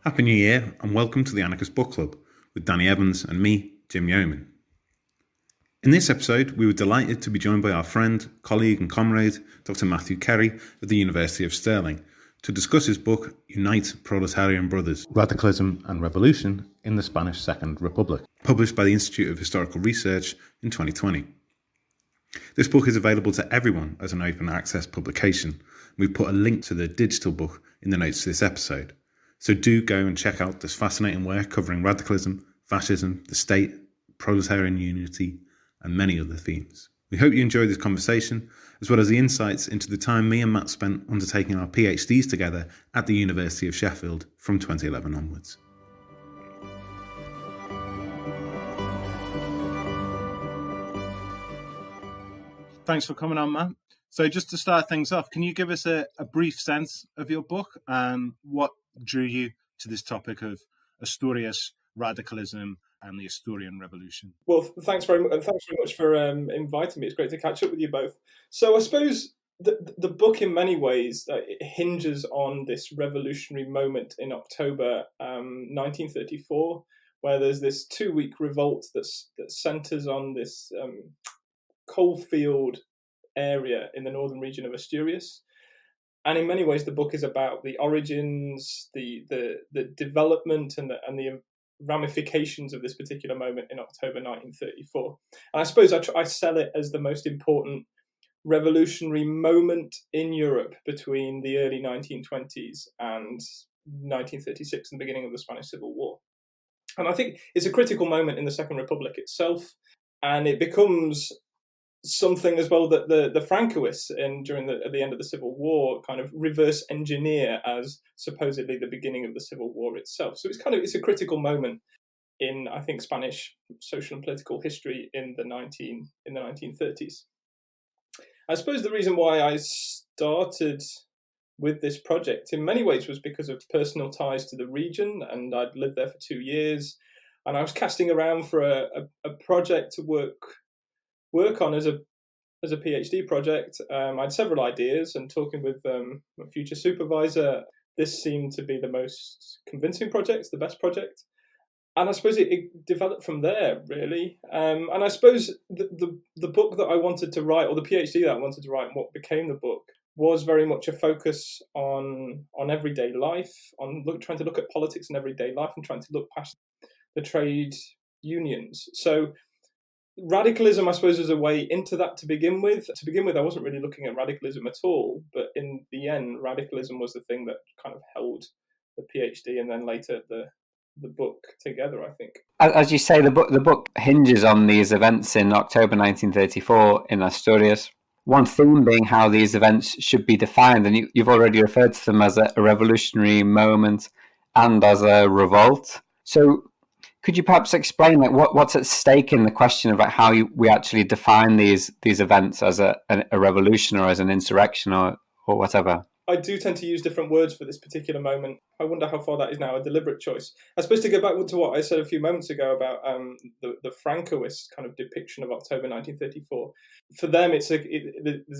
Happy New Year and welcome to the Anarchist Book Club with Danny Evans and me, Jim Yeoman. In this episode, we were delighted to be joined by our friend, colleague and comrade, Dr Matthew Kerry of the University of Stirling, to discuss his book, Unite Proletarian Brothers, Radicalism and Revolution in the Spanish Second Republic, published by the Institute of Historical Research in 2020. This book is available to everyone as an open access publication. We've put a link to the digital book in the notes to this episode. So do go and check out this fascinating work covering radicalism, fascism, the state, proletarian unity, and many other themes. We hope you enjoy this conversation, as well as the insights into the time me and Matt spent undertaking our PhDs together at the University of Sheffield from 2011 onwards. Thanks for coming on, Matt. So just to start things off, can you give us a brief sense of your book and what drew you to this topic of Asturias, radicalism, and the Asturian Revolution? Well, thanks very much for inviting me. It's great to catch up with you both. So I suppose the book, in many ways, it hinges on this revolutionary moment in October 1934, where there's this 2-week revolt that centres on this coalfield area in the northern region of Asturias. And in many ways, the book is about the origins, the development, and the ramifications of this particular moment in October 1934. And I suppose I sell it as the most important revolutionary moment in Europe between the early 1920s and 1936 and the beginning of the Spanish Civil War. And I think it's a critical moment in the Second Republic itself, and it becomes something as well that the Francoists at the end of the Civil War kind of reverse engineer as supposedly the beginning of the Civil War itself. So it's a critical moment in, I think, Spanish social and political history in the 1930s. I suppose the reason why I started with this project in many ways was because of personal ties to the region, and I'd lived there for 2 years, and I was casting around for a project to work on as a PhD project. I had several ideas, and talking with my future supervisor, this seemed to be the most convincing project, the best project. And I suppose it developed from there, really. And I suppose the book that I wanted to write, or the PhD that I wanted to write, and what became the book, was very much a focus on everyday life, on trying to look at politics in everyday life, and trying to look past the trade unions. So radicalism, I suppose, is a way into that to begin with. To begin with, I wasn't really looking at radicalism at all, but in the end, radicalism was the thing that kind of held the PhD and then later the book together, I think. As you say, the book hinges on these events in October 1934 in Asturias. One theme being how these events should be defined, and you've already referred to them as a revolutionary moment and as a revolt. So could you perhaps explain what's at stake in the question about how we actually define these events as a revolution or as an insurrection or whatever? I do tend to use different words for this particular moment. I wonder how far that is now a deliberate choice. I suppose to go back to what I said a few moments ago about the Francoist kind of depiction of October 1934. For them, there's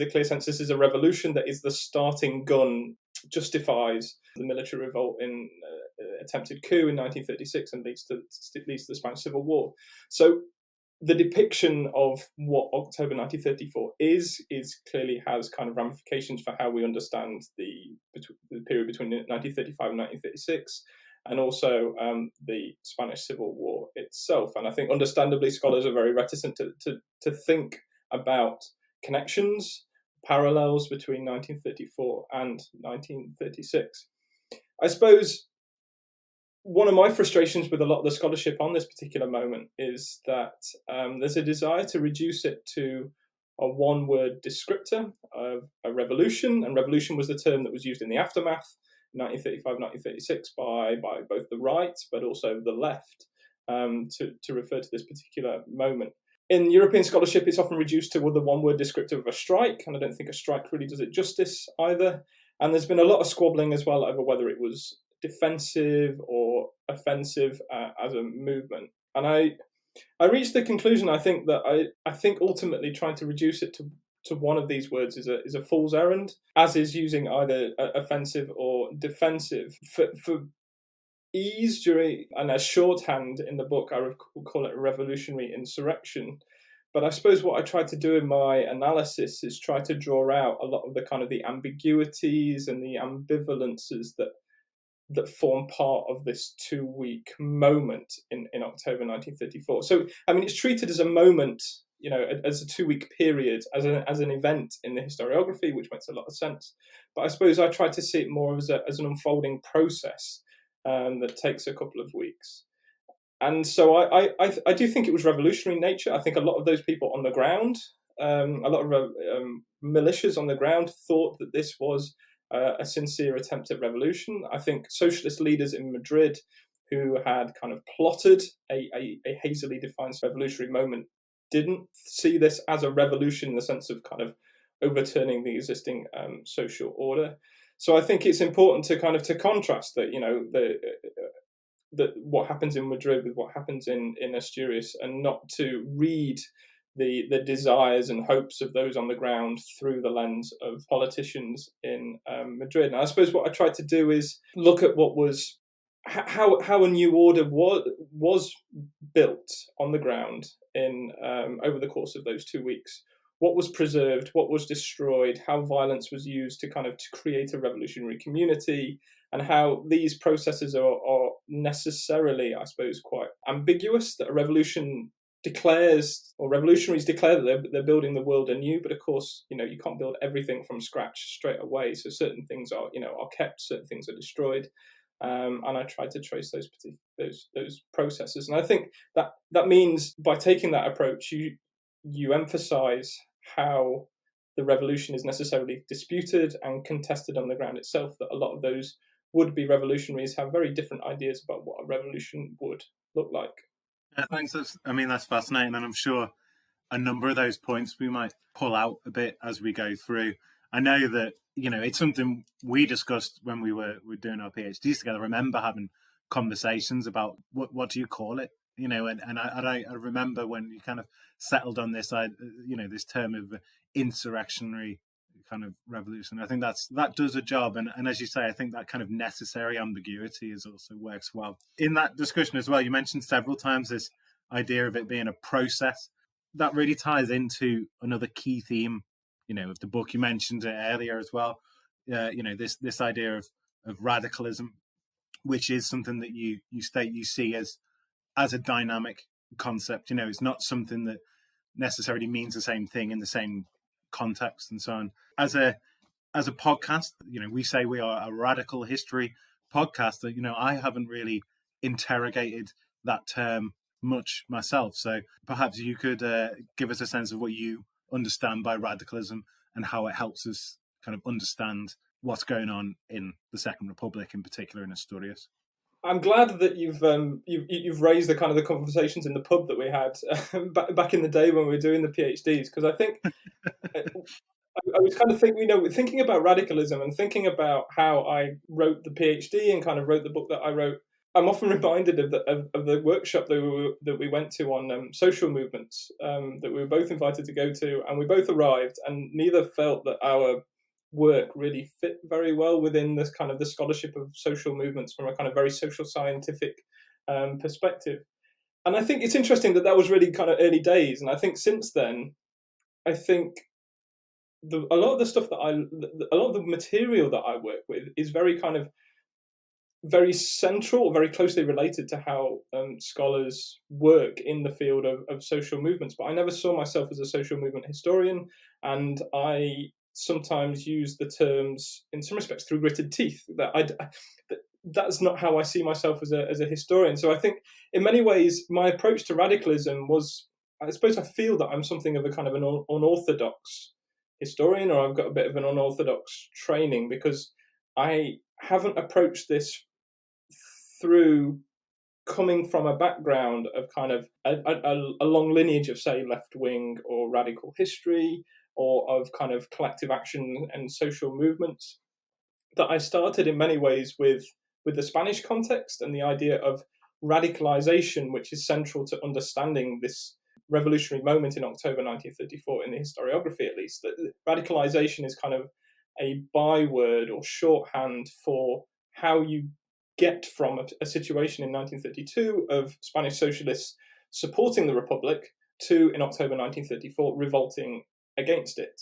a clear sense this is a revolution that is the starting gun, justifies the military revolt in attempted coup in 1936 and leads to the Spanish Civil War. So the depiction of what October 1934 is clearly has kind of ramifications for how we understand the period between 1935 and 1936, and also the Spanish Civil War itself. And I think, understandably, scholars are very reticent to think about connections, parallels between 1934 and 1936. I suppose one of my frustrations with a lot of the scholarship on this particular moment is that there's a desire to reduce it to a one-word descriptor of a revolution, and revolution was the term that was used in the aftermath, 1935-1936, by both the right but also the left, to refer to this particular moment. In European scholarship, it's often reduced to the one-word descriptor of a strike, and I don't think a strike really does it justice either. And there's been a lot of squabbling as well over whether it was defensive or offensive as a movement. And I reached the conclusion, I think ultimately trying to reduce it to one of these words is a fool's errand, as is using either offensive or defensive. For ease during, and as shorthand in the book, I would call it a revolutionary insurrection. But I suppose what I tried to do in my analysis is try to draw out a lot of the kind of the ambiguities and the ambivalences that form part of this 2-week moment in October 1934. So, I mean, it's treated as a moment, as a 2-week period, as an event in the historiography, which makes a lot of sense. But I suppose I tried to see it more as an unfolding process that takes a couple of weeks. And so I do think it was revolutionary in nature. I think a lot of those people on the ground, a lot of militias on the ground thought that this was a sincere attempt at revolution. I think socialist leaders in Madrid who had kind of plotted a hazily defined revolutionary moment didn't see this as a revolution in the sense of kind of overturning the existing social order. So I think it's important to contrast that, that what happens in Madrid with what happens in Asturias, and not to read the desires and hopes of those on the ground through the lens of politicians in Madrid. And I suppose what I tried to do is look at what was how a new order was built on the ground in over the course of those 2 weeks. What was preserved, what was destroyed, how violence was used to create a revolutionary community, and how these processes are necessarily, I suppose, quite ambiguous. That a revolution declares, or revolutionaries declare that they're building the world anew, but of course, you can't build everything from scratch straight away. So certain things are kept, certain things are destroyed. And I tried to trace those processes. And I think that means by taking that approach, you emphasize how the revolution is necessarily disputed and contested on the ground itself, that a lot of those would-be revolutionaries have very different ideas about what a revolution would look like. Yeah, thanks. That's fascinating, and I'm sure a number of those points we might pull out a bit as we go through. I know that it's something we discussed when we were doing our PhDs together. I remember having conversations about what do you call it, and I remember when you kind of settled on this, this term of insurrectionary kind of revolution. I think that does a job, and as you say, I think that kind of necessary ambiguity also works well in that discussion as well. You mentioned several times this idea of it being a process that really ties into another key theme, of the book. You mentioned it earlier as well. This idea of radicalism, which is something that you state you see as a dynamic concept. It's not something that necessarily means the same thing in the same context and so on. As a podcast, we say we are a radical history podcast. That I haven't really interrogated that term much myself. So perhaps you could give us a sense of what you understand by radicalism and how it helps us kind of understand what's going on in the Second Republic, in particular in Asturias. I'm glad that you've raised the kind of the conversations in the pub that we had back in the day when we were doing the PhDs, because I think I was kind of thinking about radicalism and thinking about how I wrote the PhD and kind of wrote the book that I wrote. I'm often reminded of the workshop that we went to on social movements that we were both invited to go to, and we both arrived, and neither felt that our work really fit very well within this kind of the scholarship of social movements from a kind of very social scientific perspective. And I think it's interesting that was really kind of early days, and I think since then, I think a lot of the stuff a lot of the material that I work with is very central, very closely related to how scholars work in the field of social movements. But I never saw myself as a social movement historian, and I sometimes use the terms, in some respects, through gritted teeth. That's not how I see myself as a historian. So I think, in many ways, my approach to radicalism was, I suppose, I feel that I'm something of a kind of an unorthodox historian, or I've got a bit of an unorthodox training, because I haven't approached this through coming from a background of kind of a long lineage of, say, left-wing or radical history, or of kind of collective action and social movements. That I started in many ways with the Spanish context and the idea of radicalization, which is central to understanding this revolutionary moment in October 1934, in the historiography at least. That radicalization is kind of a byword or shorthand for how you get from a situation in 1932 of Spanish socialists supporting the Republic to, in October 1934, revolting against it.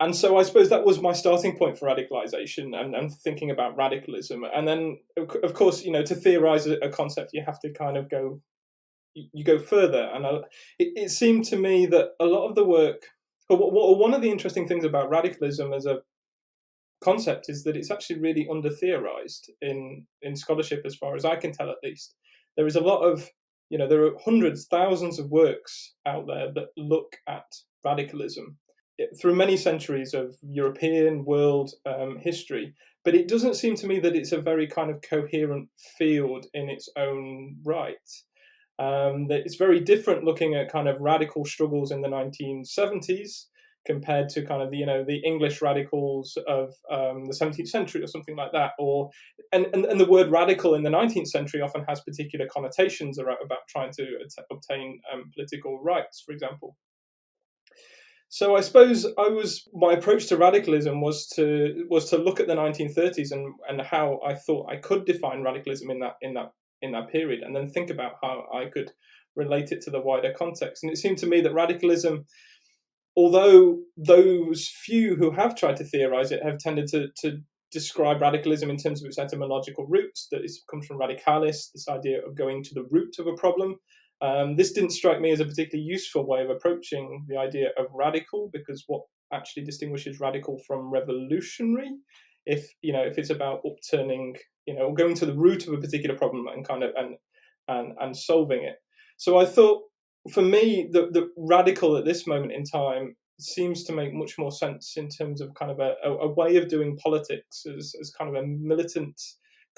And so I suppose that was my starting point for radicalization and thinking about radicalism. And then, of course, to theorize a concept, you have to kind of go further. And it seemed to me that a lot of the work, or one of the interesting things about radicalism as a concept is that it's actually really under-theorized in scholarship, as far as I can tell, at least. There is a lot of, there are hundreds, thousands of works out there that look at radicalism through many centuries of European world history, but it doesn't seem to me that it's a very kind of coherent field in its own right. That it's very different looking at kind of radical struggles in the 1970s compared to kind of the English radicals of the 17th century or something like that, and the word radical in the 19th century often has particular connotations about trying to obtain political rights, for example. So I suppose my approach to radicalism was to look at the 1930s and how I thought I could define radicalism in that period, and then think about how I could relate it to the wider context. And it seemed to me that radicalism, although those few who have tried to theorize it have tended to describe radicalism in terms of its etymological roots, that it comes from radicalis, this idea of going to the root of a problem. This didn't strike me as a particularly useful way of approaching the idea of radical, because what actually distinguishes radical from revolutionary, if it's about upturning, or going to the root of a particular problem and kind of and solving it. So I thought, for me, the radical at this moment in time seems to make much more sense in terms of kind of a way of doing politics as kind of a militant,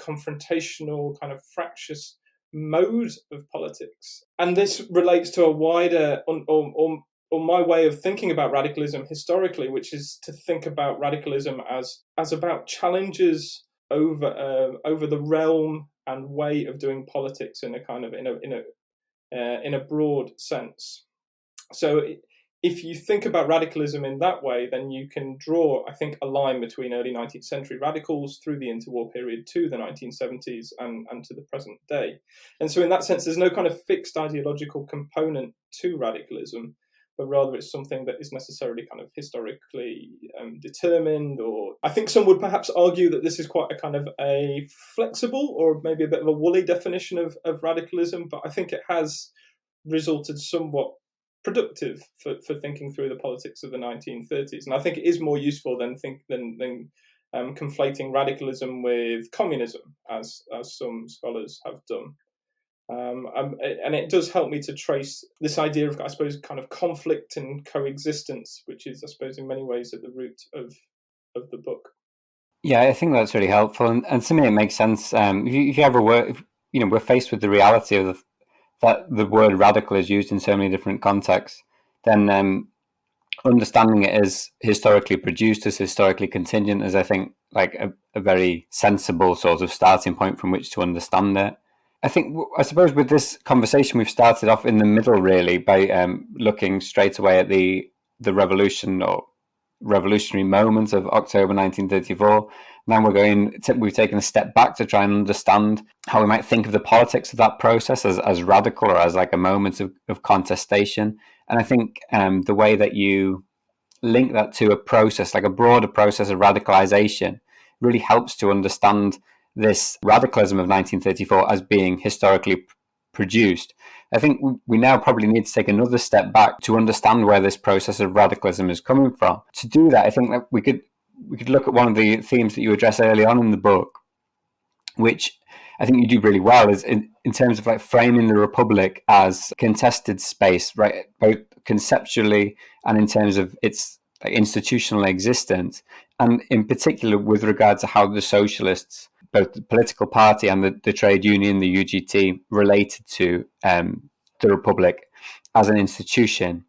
confrontational, kind of fractious mode of politics. And this relates to a wider, or my way of thinking about radicalism historically, which is to think about radicalism as about challenges over the realm and way of doing politics in a kind of in a broad sense. So if you think about radicalism in that way, then you can draw, I think, a line between early 19th century radicals through the interwar period to the 1970s and to the present day. And so in that sense, there's no kind of fixed ideological component to radicalism, but rather it's something that is necessarily kind of historically determined. Or I think some would perhaps argue that this is quite a kind of a flexible or maybe a bit of a woolly definition of radicalism, but I think it has resulted somewhat productive for thinking through the politics of the 1930s. And I think it is more useful than conflating radicalism with communism, as some scholars have done. And it does help me to trace this idea of, I suppose, kind of conflict and coexistence, which is, I suppose, in many ways at the root of the book. Yeah, I think that's really helpful, and to me it makes sense. If you ever work, we're faced with the reality of that the word radical is used in so many different contexts, then understanding it as historically produced, as historically contingent, is, I think, like a very sensible sort of starting point from which to understand it. I suppose with this conversation, we've started off in the middle, really, by looking straight away at the revolution or revolutionary moment of October 1934. Now we've taken a step back to try and understand how we might think of the politics of that process as radical, or as like a moment of contestation. And I think the way that you link that to a process, like a broader process of radicalization, really helps to understand this radicalism of 1934 as being historically produced. I think we now probably need to take another step back to understand where this process of radicalism is coming from. To do that, I think that we could look at one of the themes that you address early on in the book, which I think you do really well, is in terms of like framing the Republic as contested space, right? Both conceptually and in terms of its institutional existence, and in particular with regard to how the socialists, both the political party and the trade union, the UGT, related to the Republic as an institution,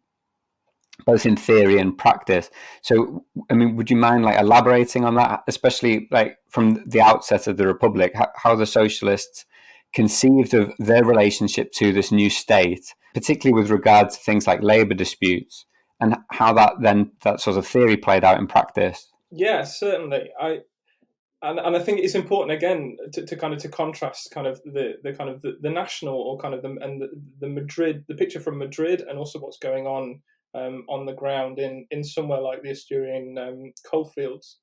both in theory and practice. So, I mean, would you mind like elaborating on that, especially like from the outset of the Republic, how the socialists conceived of their relationship to this new state, particularly with regard to things like labour disputes, and how that sort of theory played out in practice? Yeah, certainly. And I think it's important again to contrast kind of the national or kind of the Madrid, the picture from Madrid, and also what's going on the ground in somewhere like the Asturian coalfields.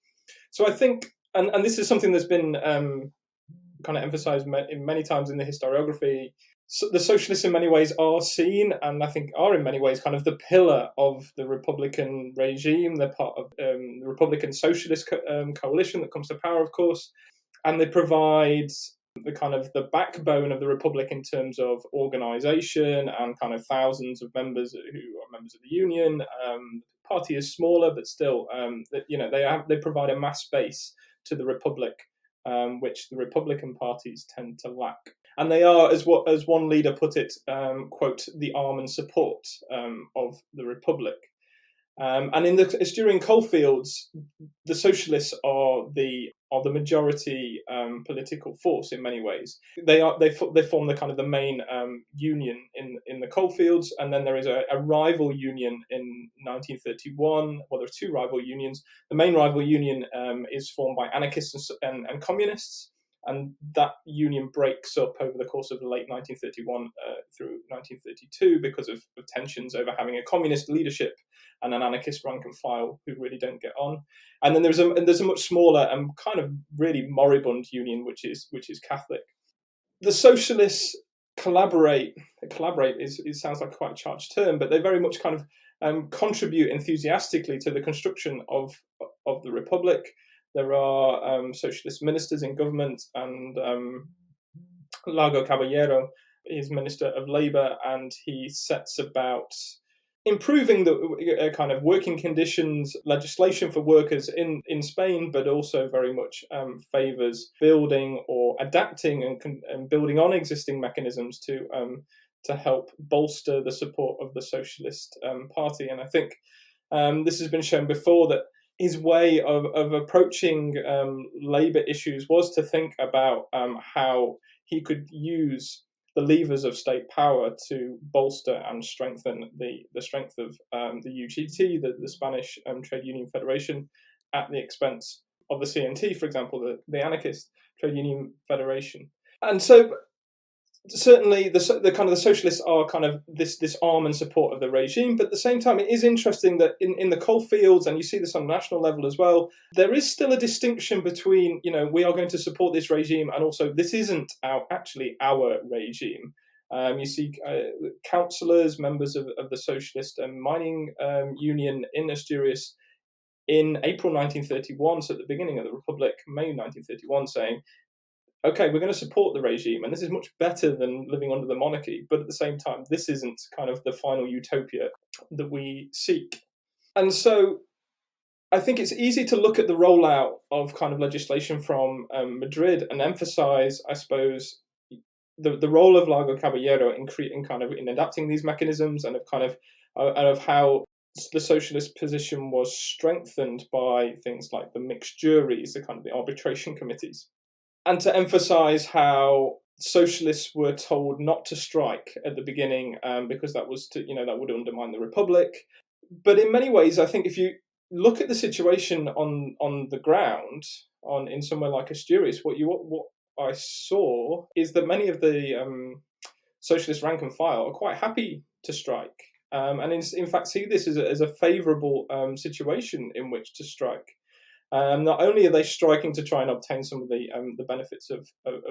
So I think, and this is something that's been kind of emphasized many times in the historiography. So the socialists in many ways are seen, and I think are in many ways kind of the pillar of the Republican regime. They're part of the Republican Socialist coalition that comes to power, of course, and they provide the kind of the backbone of the Republic in terms of organization and kind of thousands of members who are members of the union. The party is smaller, but still, they provide a mass base to the Republic, which the Republican parties tend to lack. And they are, as one leader put it, quote, the arm and support of the Republic. And in the Asturian coalfields, the socialists are the majority political force in many ways. They form the kind of the main union in the coalfields, and then there is a rival union in 1931. Well, there are two rival unions. The main rival union is formed by anarchists and communists. And that union breaks up over the course of the late 1931 through 1932 because of tensions over having a communist leadership and an anarchist rank and file who really don't get on. And then there's a much smaller and kind of really moribund union, which is Catholic. The socialists collaborate. It sounds like quite a charged term, but they very much kind of contribute enthusiastically to the construction of the Republic. There are socialist ministers in government, and Largo Caballero is Minister of Labour, and he sets about improving the kind of working conditions, legislation for workers in Spain, but also very much favours building or adapting and building on existing mechanisms to help bolster the support of the Socialist Party. And I think this has been shown before that his way of approaching labour issues was to think about how he could use the levers of state power to bolster and strengthen the strength of the UGT, the Spanish Trade Union Federation, at the expense of the CNT, for example, the anarchist Trade Union Federation. And so certainly the kind of the socialists are kind of this arm and support of the regime, but at the same time it is interesting that in the coalfields, and you see this on a national level as well, there is still a distinction between, we are going to support this regime and also this isn't actually our regime. You see councillors, members of the Socialist Mining Union in Asturias in April 1931, so at the beginning of the Republic, May 1931, saying, okay, we're going to support the regime, and this is much better than living under the monarchy, but at the same time, this isn't kind of the final utopia that we seek. And so I think it's easy to look at the rollout of kind of legislation from Madrid and emphasize, I suppose, the role of Largo Caballero in adapting these mechanisms and of how the socialist position was strengthened by things like the mixed juries, the kind of the arbitration committees. And to emphasize how socialists were told not to strike at the beginning because that would undermine the Republic. But in many ways, I think if you look at the situation on the ground, in somewhere like Asturias, what I saw is that many of the socialist rank and file are quite happy to strike, and in fact see this as a favourable situation in which to strike. Not only are they striking to try and obtain some of the benefits of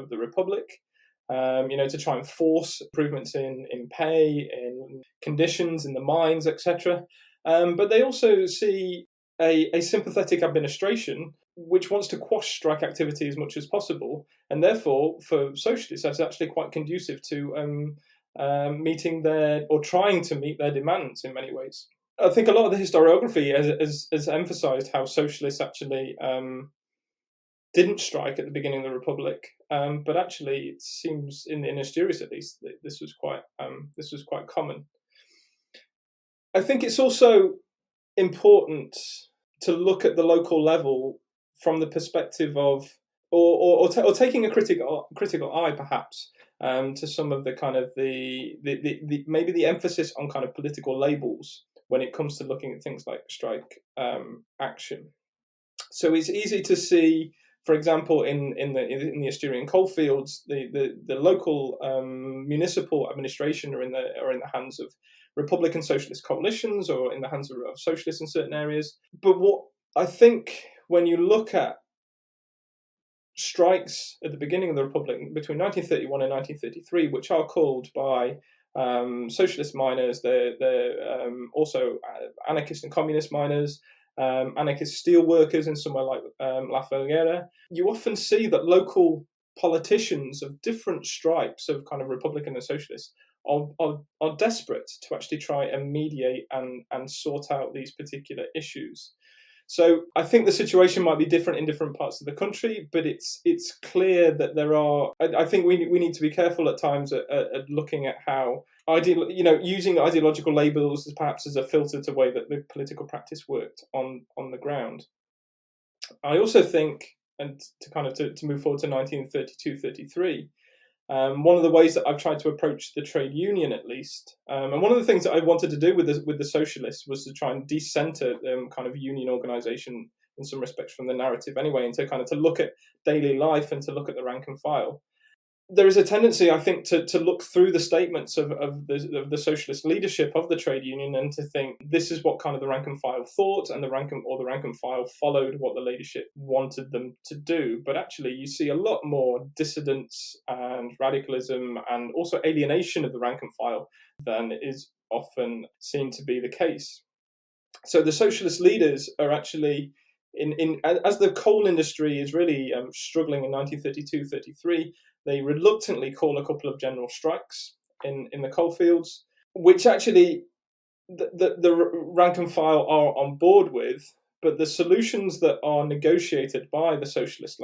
the Republic, to try and force improvements in pay, in conditions, in the mines, etc. But they also see a sympathetic administration which wants to quash strike activity as much as possible, and therefore, for socialists, that's actually quite conducive to meeting trying to meet their demands in many ways. I think a lot of the historiography has emphasised how socialists actually didn't strike at the beginning of the Republic, but actually it seems in Asturias at least that this was quite common. I think it's also important to look at the local level from the perspective of, or taking a critical eye perhaps to some of the kind of the maybe the emphasis on kind of political labels when it comes to looking at things like strike action. So it's easy to see For example, in the Asturian coalfields, the local municipal administration are in the hands of Republican socialist coalitions or in the hands of socialists in certain areas. But what I think when you look at strikes at the beginning of the Republic between 1931 and 1933, which are called by socialist miners, they're also anarchist and communist miners, anarchist steel workers in somewhere like La Felguera, you often see that local politicians of different stripes of kind of Republican and socialist are desperate to actually try and mediate and sort out these particular issues. So I think the situation might be different in different parts of the country, but it's clear that there are. I think we need to be careful at times at looking at how using ideological labels as perhaps as a filter to the way that the political practice worked on the ground. I also think, and to move forward to 1932-33. One of the ways that I've tried to approach the trade union, at least, and one of the things that I wanted to do with the socialists was to try and decenter kind of union organisation in some respects from the narrative anyway, and to look at daily life and to look at the rank and file. There is a tendency, I think, to look through the statements of the socialist leadership of the trade union and to think this is what kind of the rank and file thought, and the rank and file followed what the leadership wanted them to do. But actually, you see a lot more dissidence and radicalism and also alienation of the rank and file than is often seen to be the case. So the socialist leaders are actually, as the coal industry is really struggling in 1932-33, they reluctantly call a couple of general strikes in the coalfields, which actually the rank and file are on board with. But the solutions that are negotiated by the socialist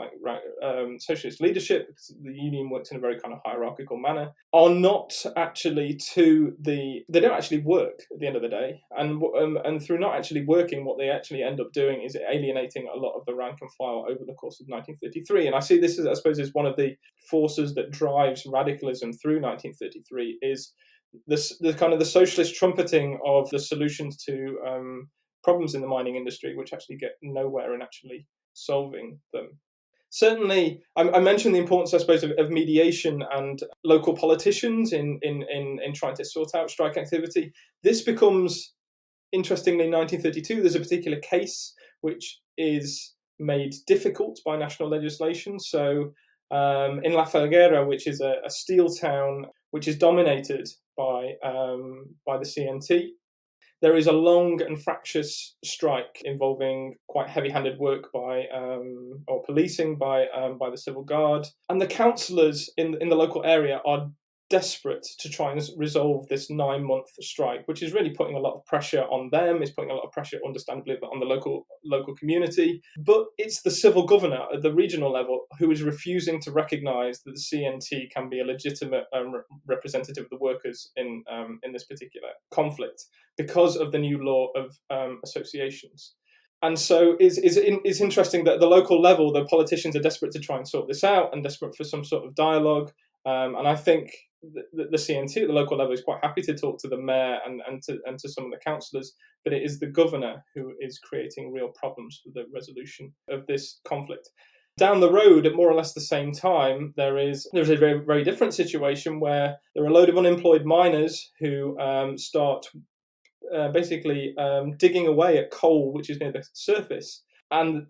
leadership, because the union works in a very kind of hierarchical manner, are not actually they don't actually work at the end of the day. And through not actually working, what they actually end up doing is alienating a lot of the rank and file over the course of 1933. And I see this as, I suppose, is one of the forces that drives radicalism through 1933 is the kind of the socialist trumpeting of the solutions to problems in the mining industry, which actually get nowhere in actually solving them. Certainly, I mentioned the importance, I suppose, of mediation and local politicians in trying to sort out strike activity. This becomes, interestingly, in 1932, there's a particular case which is made difficult by national legislation. So in La Felguera, which is a steel town which is dominated by the CNT, there is a long and fractious strike involving quite heavy-handed work or policing by the civil guard, and the councillors in the local area are desperate to try and resolve this 9-month strike, which is really putting a lot of pressure on them. It's putting a lot of pressure, understandably, on the local community. But it's the civil governor at the regional level who is refusing to recognise that the CNT can be a legitimate representative of the workers in this particular conflict because of the new law of associations. And so it's interesting that at the local level, the politicians are desperate to try and sort this out and desperate for some sort of dialogue. And I think the CNT at the local level is quite happy to talk to the mayor and to some of the councillors, but it is the governor who is creating real problems for the resolution of this conflict. Down the road, at more or less the same time, there's a very, very different situation where there are a load of unemployed miners who start basically digging away at coal, which is near the surface, and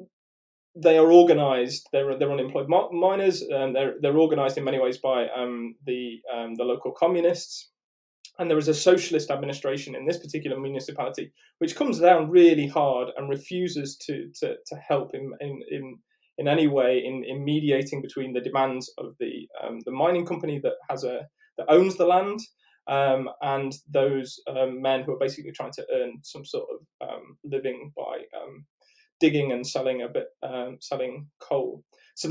they are organised. They're unemployed miners. They're organised in many ways by the local communists, and there is a socialist administration in this particular municipality which comes down really hard and refuses to help in any way in mediating between the demands of the mining company that owns the land and those men who are basically trying to earn some sort of living by digging and selling coal. So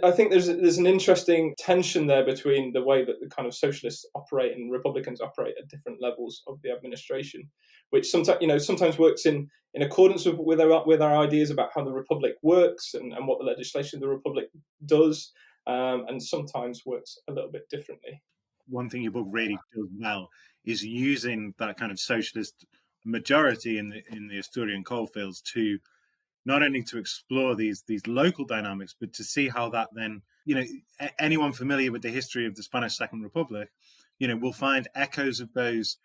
I think there's an interesting tension there between the way that the kind of socialists operate and Republicans operate at different levels of the administration, which sometimes works in accordance with our ideas about how the Republic works and what the legislation of the Republic does, and sometimes works a little bit differently. One thing your book really does well is using that kind of socialist majority in the Asturian coalfields to not only to explore these local dynamics, but to see how that then, anyone familiar with the history of the Spanish Second Republic, will find echoes of those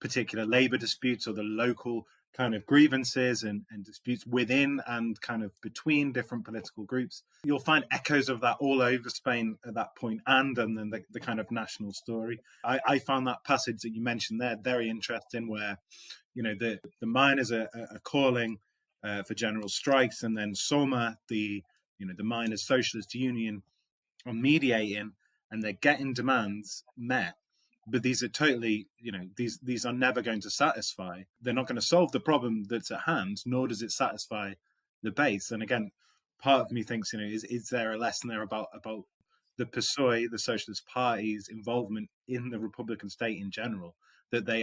particular labor disputes or the local kind of grievances and disputes within and kind of between different political groups. You'll find echoes of that all over Spain at that point, and then the kind of national story. I found that passage that you mentioned there very interesting, where the miners are calling for general strikes, and then Soma, the miners' socialist union, are mediating, and they're getting demands met. But these are totally, these are never going to satisfy. They're not going to solve the problem that's at hand, nor does it satisfy the base. And again, part of me thinks, is there a lesson there about the PSOE, the Socialist Party's involvement in the Republican state in general, that they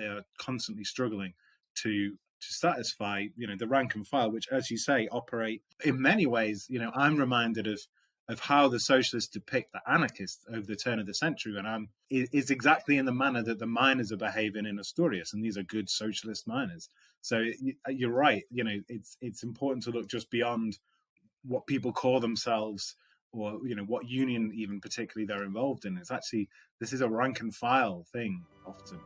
are constantly struggling to satisfy, the rank and file, which, as you say, operate in many ways. I'm reminded of how the socialists depict the anarchists over the turn of the century, and is exactly in the manner that the miners are behaving in Asturias, and these are good socialist miners. So you're right. It's important to look just beyond what people call themselves, or what union even particularly they're involved in. It's actually, this is a rank and file thing often.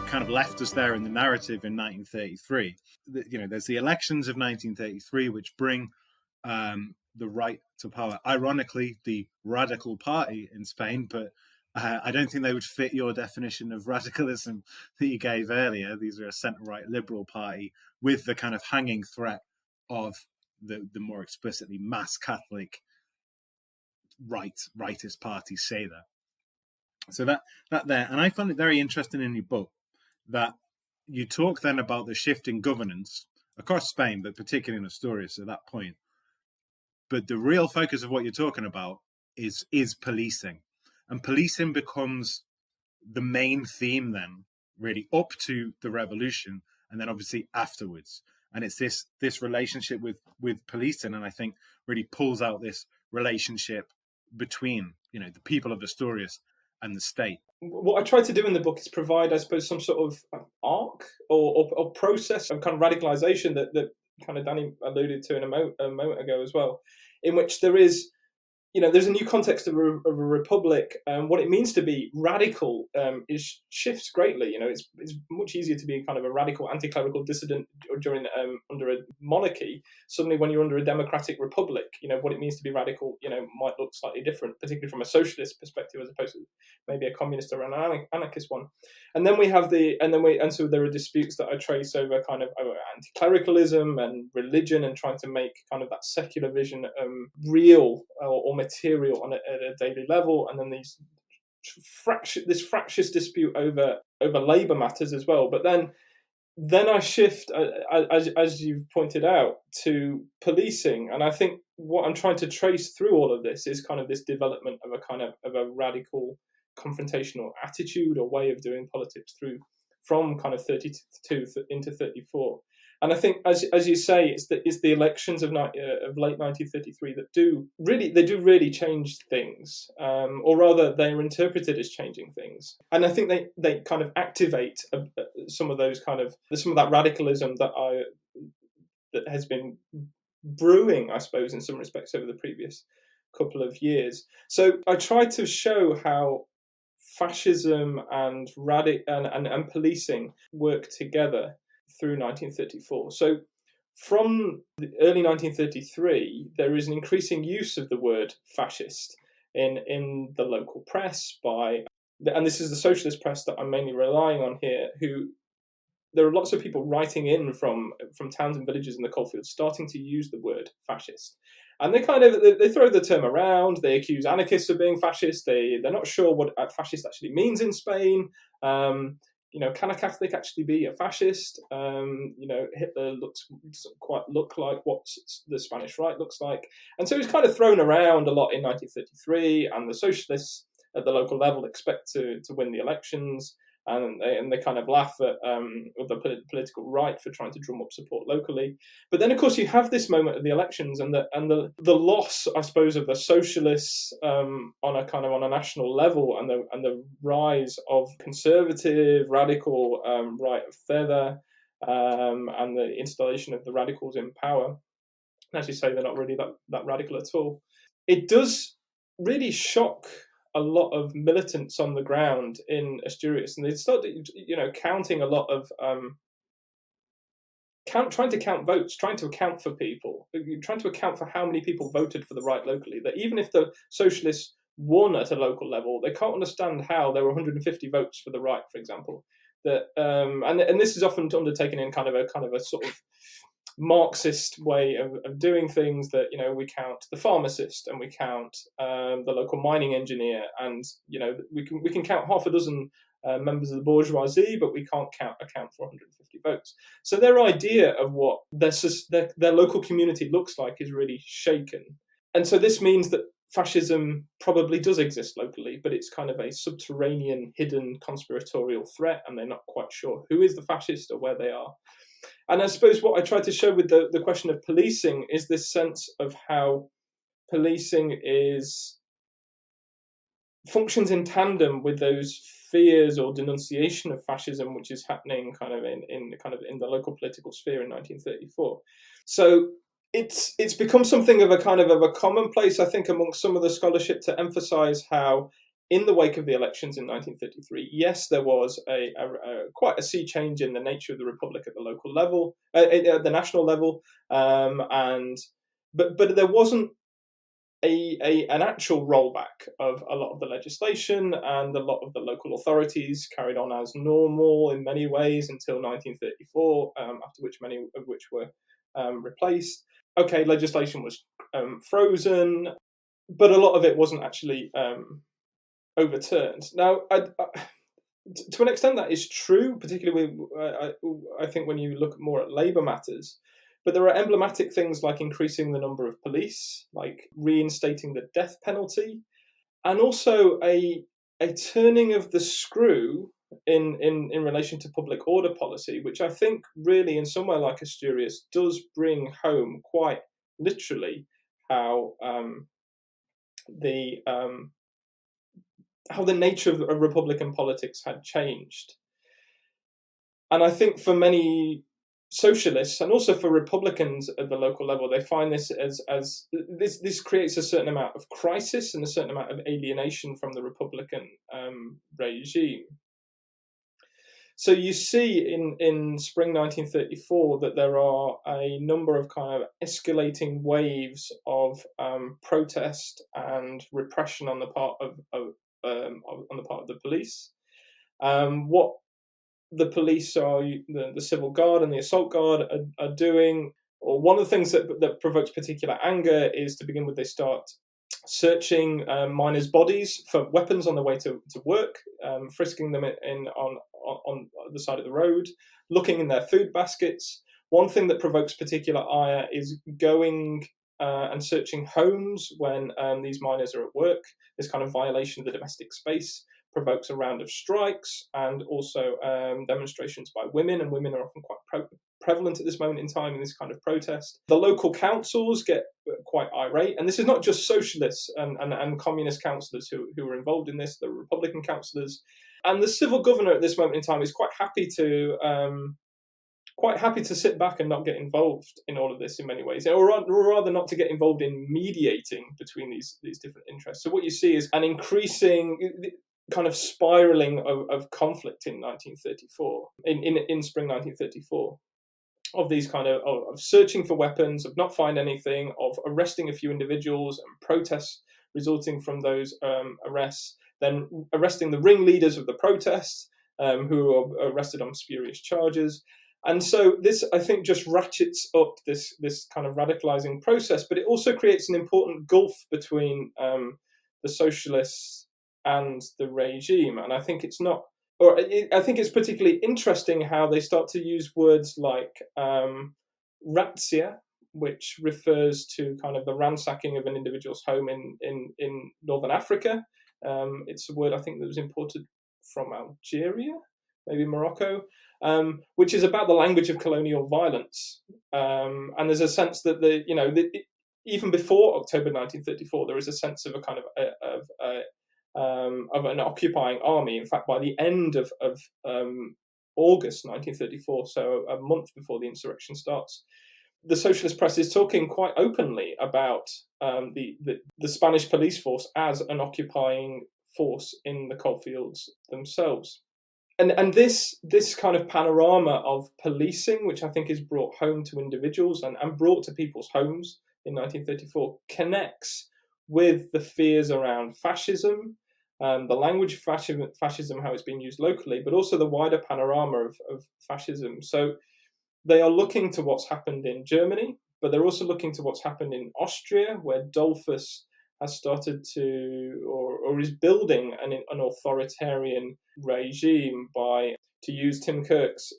Kind of left us there in the narrative in 1933. There's the elections of 1933, which bring the right to power. Ironically, the radical party in Spain, but I don't think they would fit your definition of radicalism that you gave earlier. These are a centre-right liberal party with the kind of hanging threat of the more explicitly mass Catholic rightist party, CEDA. So that there, and I found it very interesting in your book that you talk then about the shift in governance across Spain, but particularly in Asturias at that point. But the real focus of what you're talking about is policing. And policing becomes the main theme then, really, up to the revolution, and then obviously afterwards. And it's this relationship with policing, and I think really pulls out this relationship between, the people of Asturias and the state. What I try to do in the book is provide, I suppose, some sort of arc or process of kind of radicalization that kind of Danny alluded to in a moment ago as well, in which there is, there's a new context of a republic, and what it means to be radical shifts greatly. It's much easier to be kind of a radical anti-clerical dissident during under a monarchy. Suddenly, when you're under a democratic republic, what it means to be radical, might look slightly different, particularly from a socialist perspective as opposed to maybe a communist or an anarchist one. And then we have so there are disputes that I trace over kind of anti-clericalism and religion, and trying to make kind of that secular vision real or material on a daily level, and then this fractious dispute over labour matters as well. But then I shift, as you've pointed out, to policing, and I think what I'm trying to trace through all of this is kind of this development of a radical confrontational attitude or way of doing politics from kind of 32 into 34. And I think, as you say, it's the elections of late 1933 that do really change things, or rather, they are interpreted as changing things. And I think they kind of activate some of that radicalism that has been brewing, I suppose, in some respects over the previous couple of years. So I try to show how fascism and policing work together through 1934. So from the early 1933, there is an increasing use of the word fascist in the local press and this is the socialist press that I'm mainly relying on here, there are lots of people writing in from towns and villages in the coalfields starting to use the word fascist. And they throw the term around. They accuse anarchists of being fascist. They're not sure what fascist actually means in Spain. Can a Catholic actually be a fascist? Hitler doesn't quite look like what the Spanish right looks like. And so it's kind of thrown around a lot in 1933, and the socialists at the local level expect to win the elections. and they kind of laugh at the political right for trying to drum up support locally. But then, of course, you have this moment of the elections and the loss, I suppose, of the socialists on a national level, and the rise of conservative, radical right of feather, and the installation of the radicals in power. And as you say, they're not really that radical at all. It does really shock a lot of militants on the ground in Asturias, and they started, counting a lot of trying to count votes, trying to account for people, trying to account for how many people voted for the right locally. That even if the socialists won at a local level, they can't understand how there were 150 votes for the right, for example. That and this is often undertaken in kind of a sort of Marxist way of doing things, that we count the pharmacist and we count the local mining engineer, and we can count half a dozen members of the bourgeoisie, but we can't account for 150 votes. So their idea of what their local community looks like is really shaken, and so this means that fascism probably does exist locally, but it's kind of a subterranean, hidden, conspiratorial threat, and they're not quite sure who is the fascist or where they are. And I suppose what I tried to show with the question of policing is this sense of how policing functions in tandem with those fears or denunciation of fascism, which is happening kind of in the local political sphere in 1934. So it's become something of a kind of a commonplace, I think, amongst some of the scholarship to emphasize how, in the wake of the elections in 1933, yes, there was quite a sea change in the nature of the republic at the local level, at the national level, but there wasn't an actual rollback of a lot of the legislation, and a lot of the local authorities carried on as normal in many ways until 1934, after which many of which were replaced. Okay, legislation was frozen, but a lot of it wasn't actually overturned. Now, to an extent, that is true, particularly I think when you look more at labour matters. But there are emblematic things like increasing the number of police, like reinstating the death penalty, and also a turning of the screw in relation to public order policy, which I think really, in somewhere like Asturias, does bring home quite literally how the nature of Republican politics had changed. And I think for many socialists, and also for Republicans at the local level, they find this as this creates a certain amount of crisis and a certain amount of alienation from the Republican regime. So you see in spring 1934 that there are a number of kind of escalating waves of protest and repression on the part of the police. What the police are, the civil guard and the assault guard are doing, or one of the things that provokes particular anger is, to begin with, they start searching miners' bodies for weapons on the way to work, frisking them on the side of the road, looking in their food baskets. One thing that provokes particular ire is going and searching homes when these miners are at work. This kind of violation of the domestic space provokes a round of strikes and also demonstrations by women, and women are often quite prevalent at this moment in time in this kind of protest. The local councils get quite irate, and this is not just socialists and communist councillors who are involved in this, the Republican councillors. And the civil governor at this moment in time is quite happy to sit back and not get involved in all of this in many ways, or rather not to get involved in mediating between these different interests. So what you see is an increasing kind of spiraling of conflict in 1934, in spring 1934, of these kind of searching for weapons, of not find anything, of arresting a few individuals, and protests resulting from those arrests, then arresting the ringleaders of the protests, who are arrested on spurious charges. And so this, I think, just ratchets up this kind of radicalizing process, but it also creates an important gulf between the socialists and the regime. And I think I think it's particularly interesting how they start to use words like razzia, which refers to kind of the ransacking of an individual's home in Northern Africa. It's a word, I think, that was imported from Algeria. maybe Morocco, which is about the language of colonial violence. And there's a sense that even before October 1934, there is a sense of a kind of an occupying army. In fact, by the end of August 1934, so a month before the insurrection starts, the socialist press is talking quite openly about the Spanish police force as an occupying force in the coalfields themselves. And this kind of panorama of policing, which I think is brought home to individuals and brought to people's homes in 1934, connects with the fears around fascism, the language of fascism, how it's being used locally, but also the wider panorama of fascism. So they are looking to what's happened in Germany, but they're also looking to what's happened in Austria, where Dollfuss has started to, or is building an authoritarian regime by, to use Tim Kirk's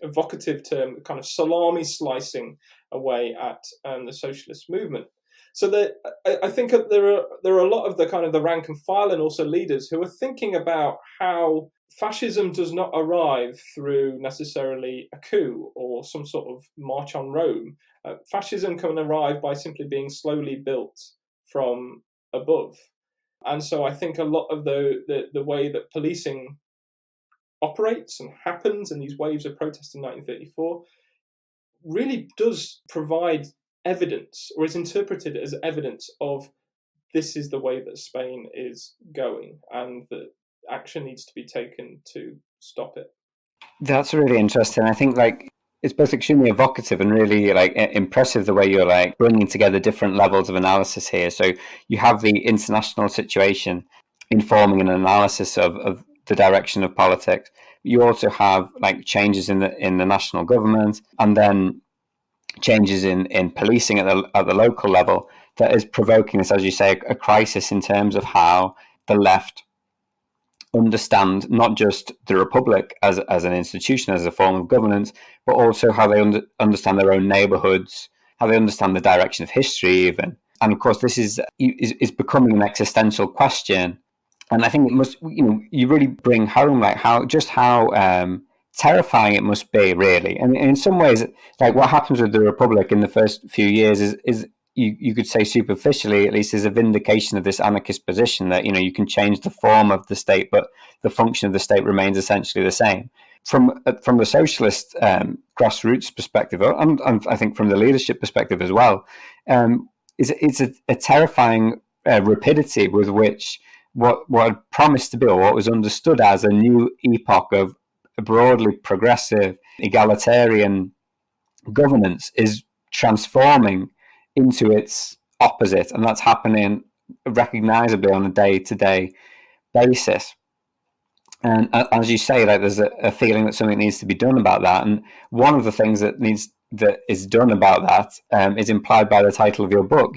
evocative term, kind of salami slicing away at the socialist movement. So that I think there are a lot of the kind of the rank and file and also leaders who are thinking about how fascism does not arrive through necessarily a coup or some sort of march on Rome. Fascism can arrive by simply being slowly built from above. And so I think a lot of the way that policing operates and happens in these waves of protest in 1934 really does provide evidence, or is interpreted as evidence of this is the way that Spain is going and that action needs to be taken to stop it. That's really interesting. I think it's both extremely evocative and really impressive the way you're bringing together different levels of analysis here. So you have the international situation informing an analysis of the direction of politics. You also have changes in the national government, and then changes in policing at the local level that is provoking this, as you say, a crisis in terms of how the left understand not just the republic as an institution, as a form of governance, but also how they understand their own neighborhoods, how they understand the direction of history even. And of course, this is becoming an existential question. And I think it must, you really bring home how terrifying it must be, really. And in some ways, what happens with the republic in the first few years is you could say superficially, at least, is a vindication of this anarchist position that you can change the form of the state, but the function of the state remains essentially the same. From the socialist grassroots perspective, and I think from the leadership perspective as well, it's a terrifying rapidity with which what had promised to be, or what was understood as a new epoch of a broadly progressive, egalitarian governance, is transforming into its opposite, and that's happening recognizably on a day-to-day basis. And as you say, there's a feeling that something needs to be done about that. And one of the things that is done about that is implied by the title of your book,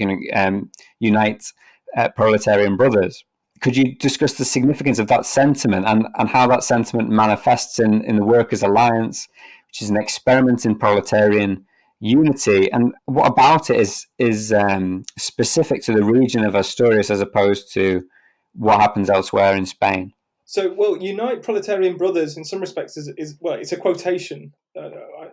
Unite Proletarian Brothers. Could you discuss the significance of that sentiment and how that sentiment manifests in the Workers' Alliance, which is an experiment in proletarian unity, and what about it is specific to the region of Asturias as opposed to what happens elsewhere in Spain? So, Unite Proletarian Brothers, in some respects, is it's a quotation.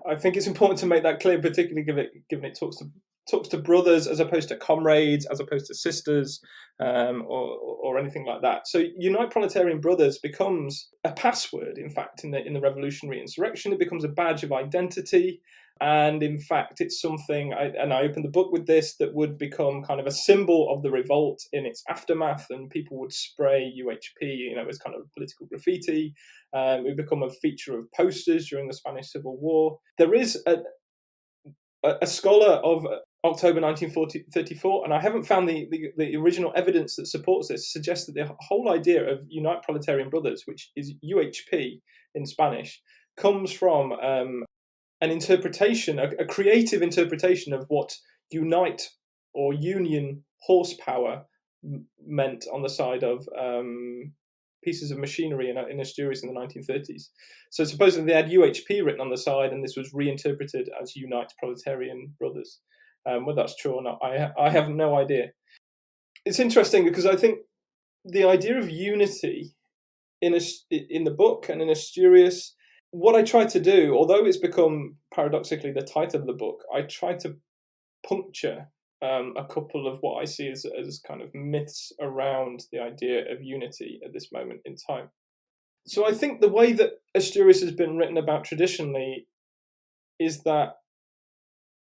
I think it's important to make that clear, particularly given it talks to brothers as opposed to comrades, as opposed to sisters, or anything like that. So, Unite Proletarian Brothers becomes a password. In fact, in the revolutionary insurrection, it becomes a badge of identity. And in fact, it's something, I opened the book with this, that would become kind of a symbol of the revolt in its aftermath, and people would spray UHP, as kind of political graffiti. It would become a feature of posters during the Spanish Civil War. There is a scholar of October 1934, and I haven't found the original evidence that supports this, suggests that the whole idea of Unite Proletarian Brothers, which is UHP in Spanish, comes from an interpretation, a creative interpretation of what unite or union horsepower meant on the side of pieces of machinery in Asturias in the 1930s. So supposedly they had UHP written on the side, and this was reinterpreted as Unite Proletarian Brothers. Whether that's true or not, I have no idea. It's interesting because I think the idea of unity in the book and in Asturias, what I try to do, although it's become paradoxically the title of the book, I try to puncture a couple of what I see as kind of myths around the idea of unity at this moment in time. So I think the way that Asturias has been written about traditionally is that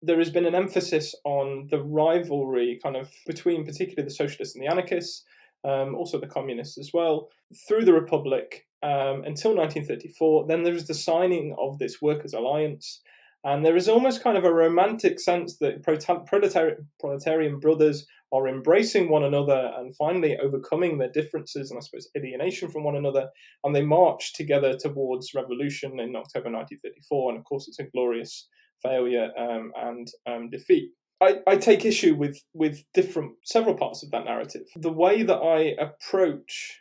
there has been an emphasis on the rivalry kind of between particularly the socialists and the anarchists, also the communists as well, through the Republic until 1934. Then there is the signing of this Workers' Alliance. And there is almost kind of a romantic sense that proletarian brothers are embracing one another and finally overcoming their differences and, I suppose, alienation from one another. And they march together towards revolution in October 1934. And, of course, it's a glorious failure and defeat. I take issue with several parts of that narrative. The way that I approach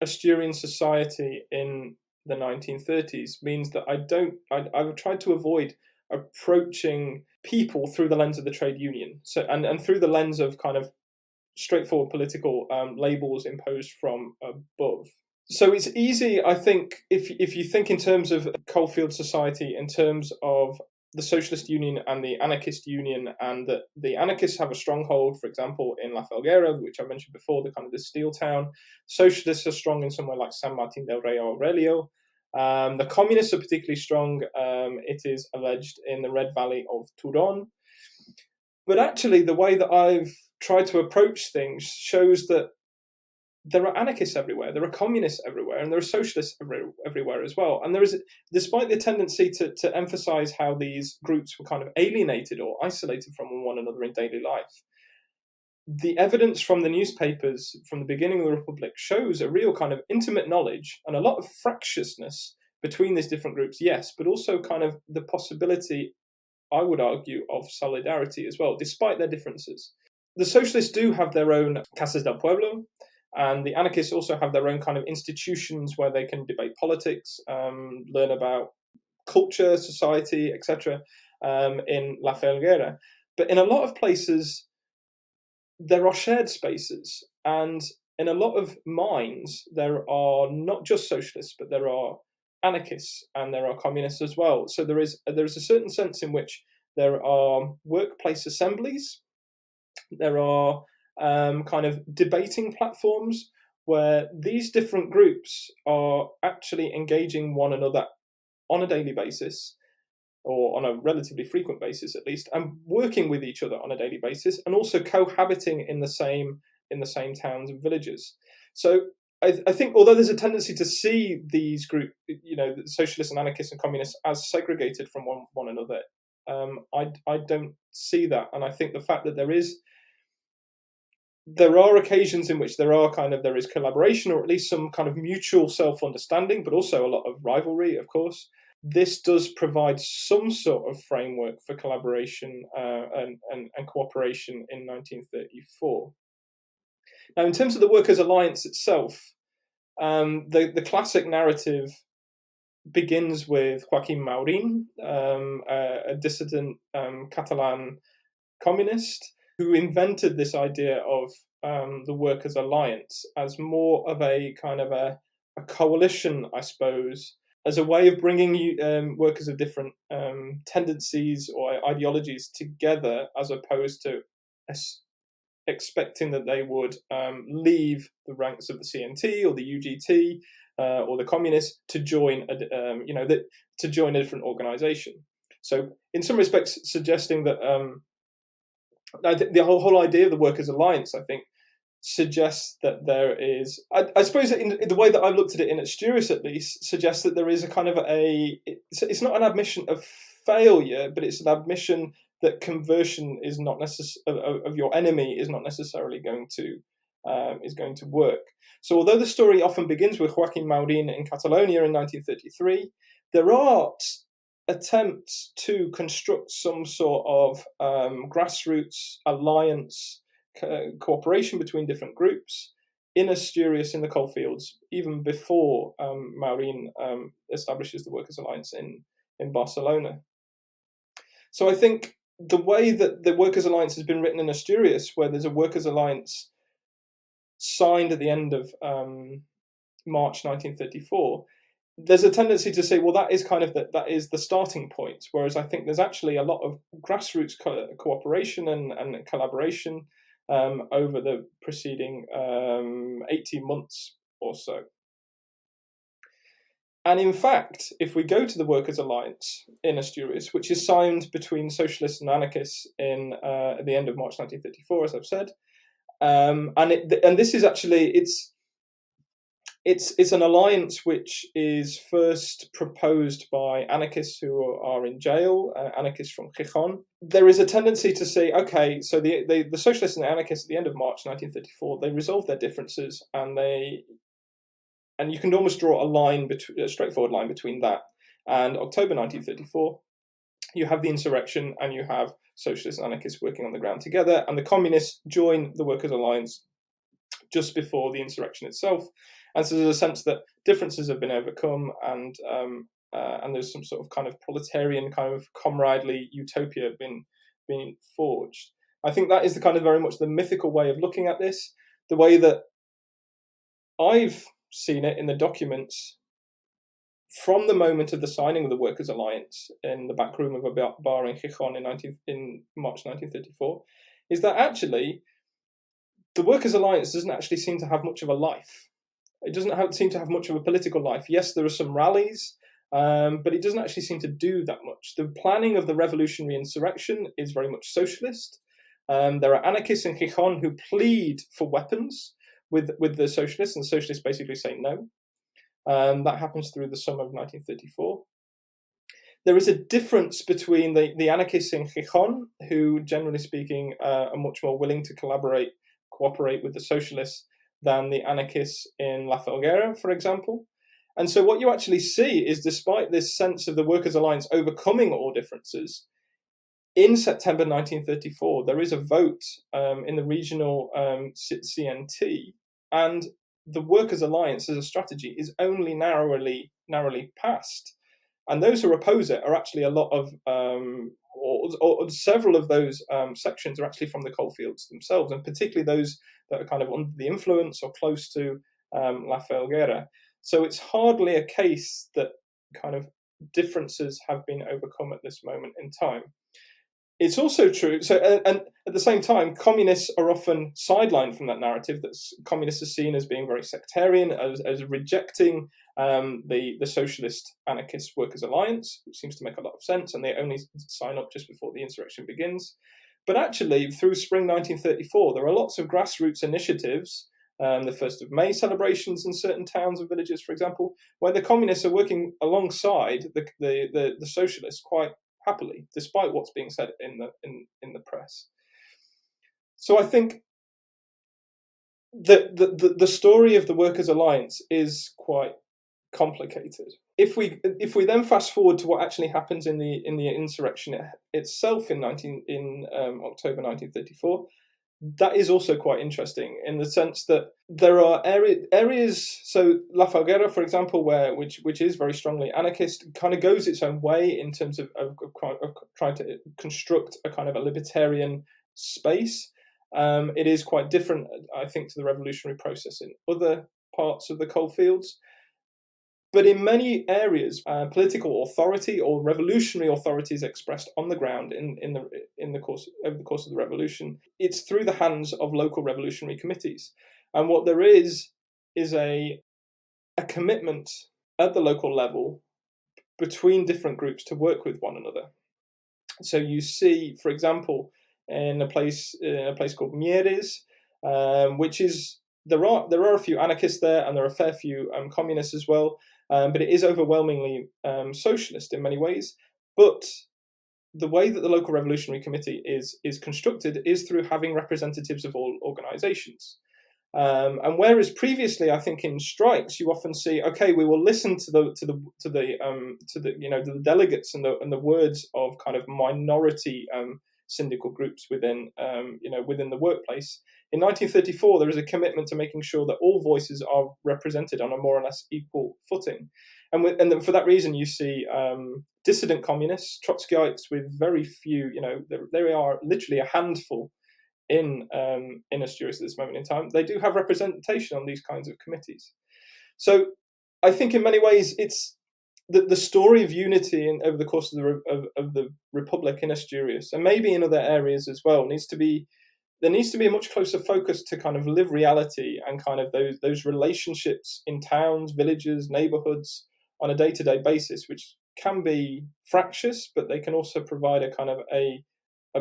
Asturian society in the 1930s means that I've tried to avoid approaching people through the lens of the trade union, so and through the lens of kind of straightforward political labels imposed from above. So it's easy, I think, if you think in terms of coalfield society, in terms of the Socialist Union and the Anarchist Union, and that the anarchists have a stronghold, for example, in La Felguera, which I mentioned before, the kind of the steel town. Socialists are strong in somewhere like San Martín del Rey or Aurelio. The communists are particularly strong, it is alleged, in the Red Valley of Turón. But actually, the way that I've tried to approach things shows that there are anarchists everywhere, there are communists everywhere, and there are socialists everywhere as well. And there is, despite the tendency to emphasize how these groups were kind of alienated or isolated from one another in daily life, the evidence from the newspapers from the beginning of the Republic shows a real kind of intimate knowledge and a lot of fractiousness between these different groups, yes, but also kind of the possibility, I would argue, of solidarity as well, despite their differences. The socialists do have their own Casas del Pueblo, and the anarchists also have their own kind of institutions where they can debate politics, learn about culture, society, etc. In La Felguera. But in a lot of places, there are shared spaces. And in a lot of minds, there are not just socialists, but there are anarchists and there are communists as well. So there is a certain sense in which there are workplace assemblies, there are kind of debating platforms where these different groups are actually engaging one another on a daily basis, or on a relatively frequent basis at least, and working with each other on a daily basis, and also cohabiting in the same towns and villages. So I think, although there's a tendency to see these groups, the socialists and anarchists and communists, as segregated from one another, I don't see that. And I think the fact that there are occasions in which there is collaboration, or at least some kind of mutual self-understanding, but also a lot of rivalry, of course. This does provide some sort of framework for collaboration and cooperation in 1934. Now, in terms of the Workers' Alliance itself, the classic narrative begins with Joaquín Maurín, a dissident Catalan communist, who invented this idea of the Workers' Alliance as more of a kind of a coalition, I suppose, as a way of bringing workers of different tendencies or ideologies together, as opposed to expecting that they would leave the ranks of the CNT or the UGT or the communists to join a different organisation. So, in some respects, suggesting that the whole idea of the Workers' Alliance, I think, suggests that there is, I suppose in the way that I've looked at it in Asturias at least, suggests that there is a kind of it's not an admission of failure, but it's an admission that conversion is not of your enemy is not necessarily going to work. So although the story often begins with Joaquín Maurín in Catalonia in 1933, there are attempts to construct some sort of grassroots alliance cooperation between different groups in Asturias, in the coalfields, even before Maurín establishes the Workers' Alliance in Barcelona. So I think the way that the Workers' Alliance has been written in Asturias, where there's a Workers' Alliance signed at the end of March 1934, there's a tendency to say, well, that is kind of that is the starting point. Whereas I think there's actually a lot of grassroots cooperation and collaboration over the preceding 18 months or so. And in fact, if we go to the Workers' Alliance in Asturias, which is signed between socialists and anarchists at the end of March 1934, as I've said, and this is actually it's an alliance which is first proposed by anarchists who are in jail, anarchists from Gijón. There is a tendency to say, okay, so the socialists and the anarchists at the end of March 1934, they resolve their differences, and you can almost draw a straightforward line between that and October 1934. You have the insurrection, and you have socialists and anarchists working on the ground together, and the communists join the Workers' Alliance just before the insurrection itself. And so there's a sense that differences have been overcome, and there's some sort of kind of proletarian, kind of comradely utopia being forged. I think that is the kind of very much the mythical way of looking at this, the way that I've seen it in the documents from the moment of the signing of the Workers' Alliance in the back room of a bar in Gijón in March 1934, is that actually the Workers' Alliance doesn't actually seem to have much of a life. It doesn't seem to have much of a political life. Yes, there are some rallies, but it doesn't actually seem to do that much. The planning of the revolutionary insurrection is very much socialist. There are anarchists in Gijón who plead for weapons with the socialists, and the socialists basically say no. That happens through the summer of 1934. There is a difference between the anarchists in Gijón, who, generally speaking, are much more willing to cooperate with the socialists than the anarchists in La Felguera, for example. And so what you actually see is, despite this sense of the Workers' Alliance overcoming all differences, in September 1934, there is a vote in the regional CNT, and the Workers' Alliance as a strategy is only narrowly passed. And those who oppose it are actually a lot of, or several of those sections are actually from the coalfields themselves, and particularly those that are kind of under the influence or close to La Felguera. So it's hardly a case that kind of differences have been overcome at this moment in time. It's also true. So, and at the same time, communists are often sidelined from that narrative. That communists are seen as being very sectarian, as rejecting the socialist anarchist Workers' Alliance, which seems to make a lot of sense, and they only sign up just before the insurrection begins. But actually, through spring 1934, there are lots of grassroots initiatives, the 1st of May celebrations in certain towns and villages, for example, where the communists are working alongside the socialists quite happily, despite what's being said in the press. So I think the story of the Workers' Alliance is quite complicated. If we then fast forward to what actually happens in the insurrection itself in October 1934, that is also quite interesting in the sense that there are areas. So La Felguera, for example, which is very strongly anarchist, kind of goes its own way in terms of trying to construct a kind of a libertarian space. It is quite different, I think, to the revolutionary process in other parts of the coalfields. But in many areas, political authority or revolutionary authority is expressed on the ground over the course of the revolution. It's through the hands of local revolutionary committees, and what there is a commitment at the local level between different groups to work with one another. So you see, for example, in a place called Mieres, which is there are a few anarchists there, and there are a fair few communists as well. But it is overwhelmingly socialist in many ways. But the way that the local revolutionary committee is constructed is through having representatives of all organisations. And whereas previously, I think in strikes, you often see, okay, we will listen to the delegates and the words of kind of minority syndical groups within the workplace. In 1934, there is a commitment to making sure that all voices are represented on a more or less equal footing. And for that reason, you see dissident communists, Trotskyites with very few, there are literally a handful in Asturias at this moment in time. They do have representation on these kinds of committees. So I think in many ways it's the story of unity over the course of the Republic in Asturias, and maybe in other areas as well, there needs to be a much closer focus to kind of live reality and kind of those relationships in towns, villages, neighborhoods on a day-to-day basis, which can be fractious, but they can also provide a kind of a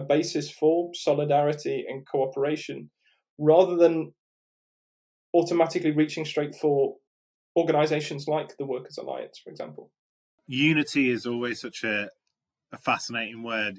basis for solidarity and cooperation, rather than automatically reaching straight for organizations like the Workers' Alliance, for example. Unity is always such a fascinating word,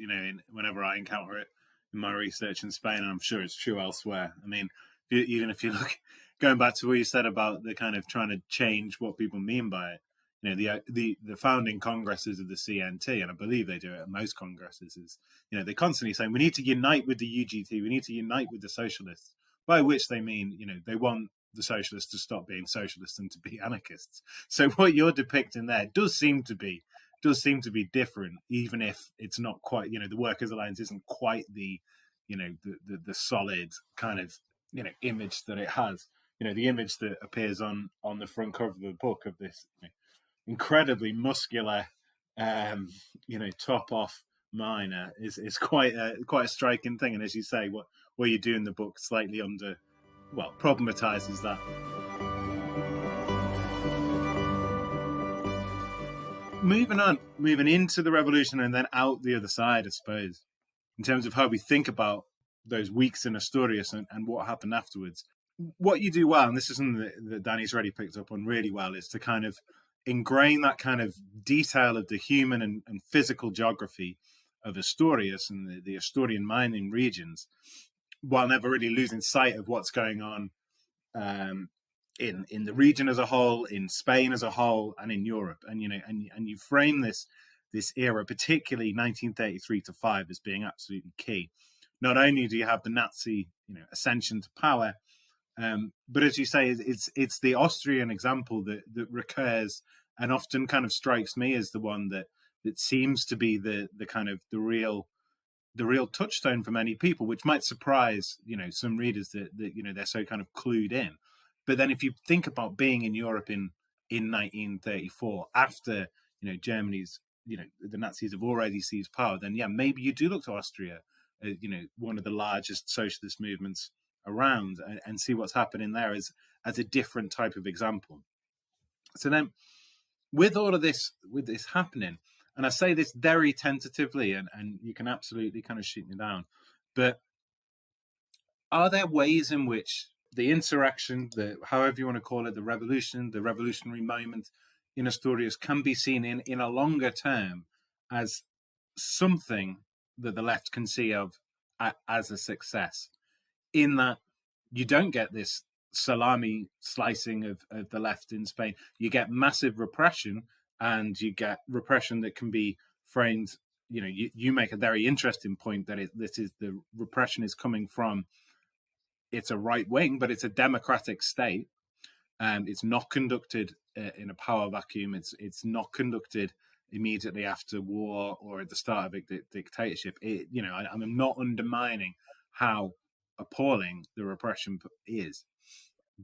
whenever I encounter it in my research in Spain, and I'm sure it's true elsewhere. I mean, even if you look, going back to what you said about the kind of trying to change what people mean by it, the founding congresses of the CNT, and I believe they do it at most congresses, is, they constantly saying we need to unite with the UGT, we need to unite with the socialists, by which they mean, they want the socialists to stop being socialists and to be anarchists. So what you're depicting there does seem to be different, even if it's not quite, the Workers' Alliance isn't quite the solid kind of, image that it has. The image that appears on the front cover of the book of this incredibly muscular, top off miner is quite a striking thing. And as you say, what you do in the book slightly problematizes that. Moving into the revolution and then out the other side, I suppose, in terms of how we think about those weeks in Asturias and what happened afterwards. What you do well, and this is something that Danny's already picked up on really well, is to kind of ingrain that kind of detail of the human and physical geography of Asturias and the Asturian mining regions, while never really losing sight of what's going on in the region as a whole, in Spain as a whole, and in Europe. And you frame this era, particularly 1933 to 5, as being absolutely key. Not only do you have the Nazi ascension to power, but as you say, it's the Austrian example that recurs and often kind of strikes me as the one that seems to be the kind of the real touchstone for many people, which might surprise some readers that they're so kind of clued in. But then if you think about being in Europe in 1934, after Germany's the Nazis have already seized power, then maybe you do look to Austria, one of the largest socialist movements around, and see what's happening there as a different type of example. So then, with all of this, happening, and I say this very tentatively, and you can absolutely kind of shoot me down, but are there ways in which the insurrection, however you want to call it, the revolution, the revolutionary moment in Asturias can be seen in a longer term as something that the left can see of as a success, in that you don't get this salami slicing of the left in Spain. You get massive repression, and you get repression that can be framed. You make a very interesting point that the repression is coming from, it's a right wing, but it's a democratic state. It's not conducted in a power vacuum. It's not conducted immediately after war or at the start of a dictatorship. I'm not undermining how appalling the repression is,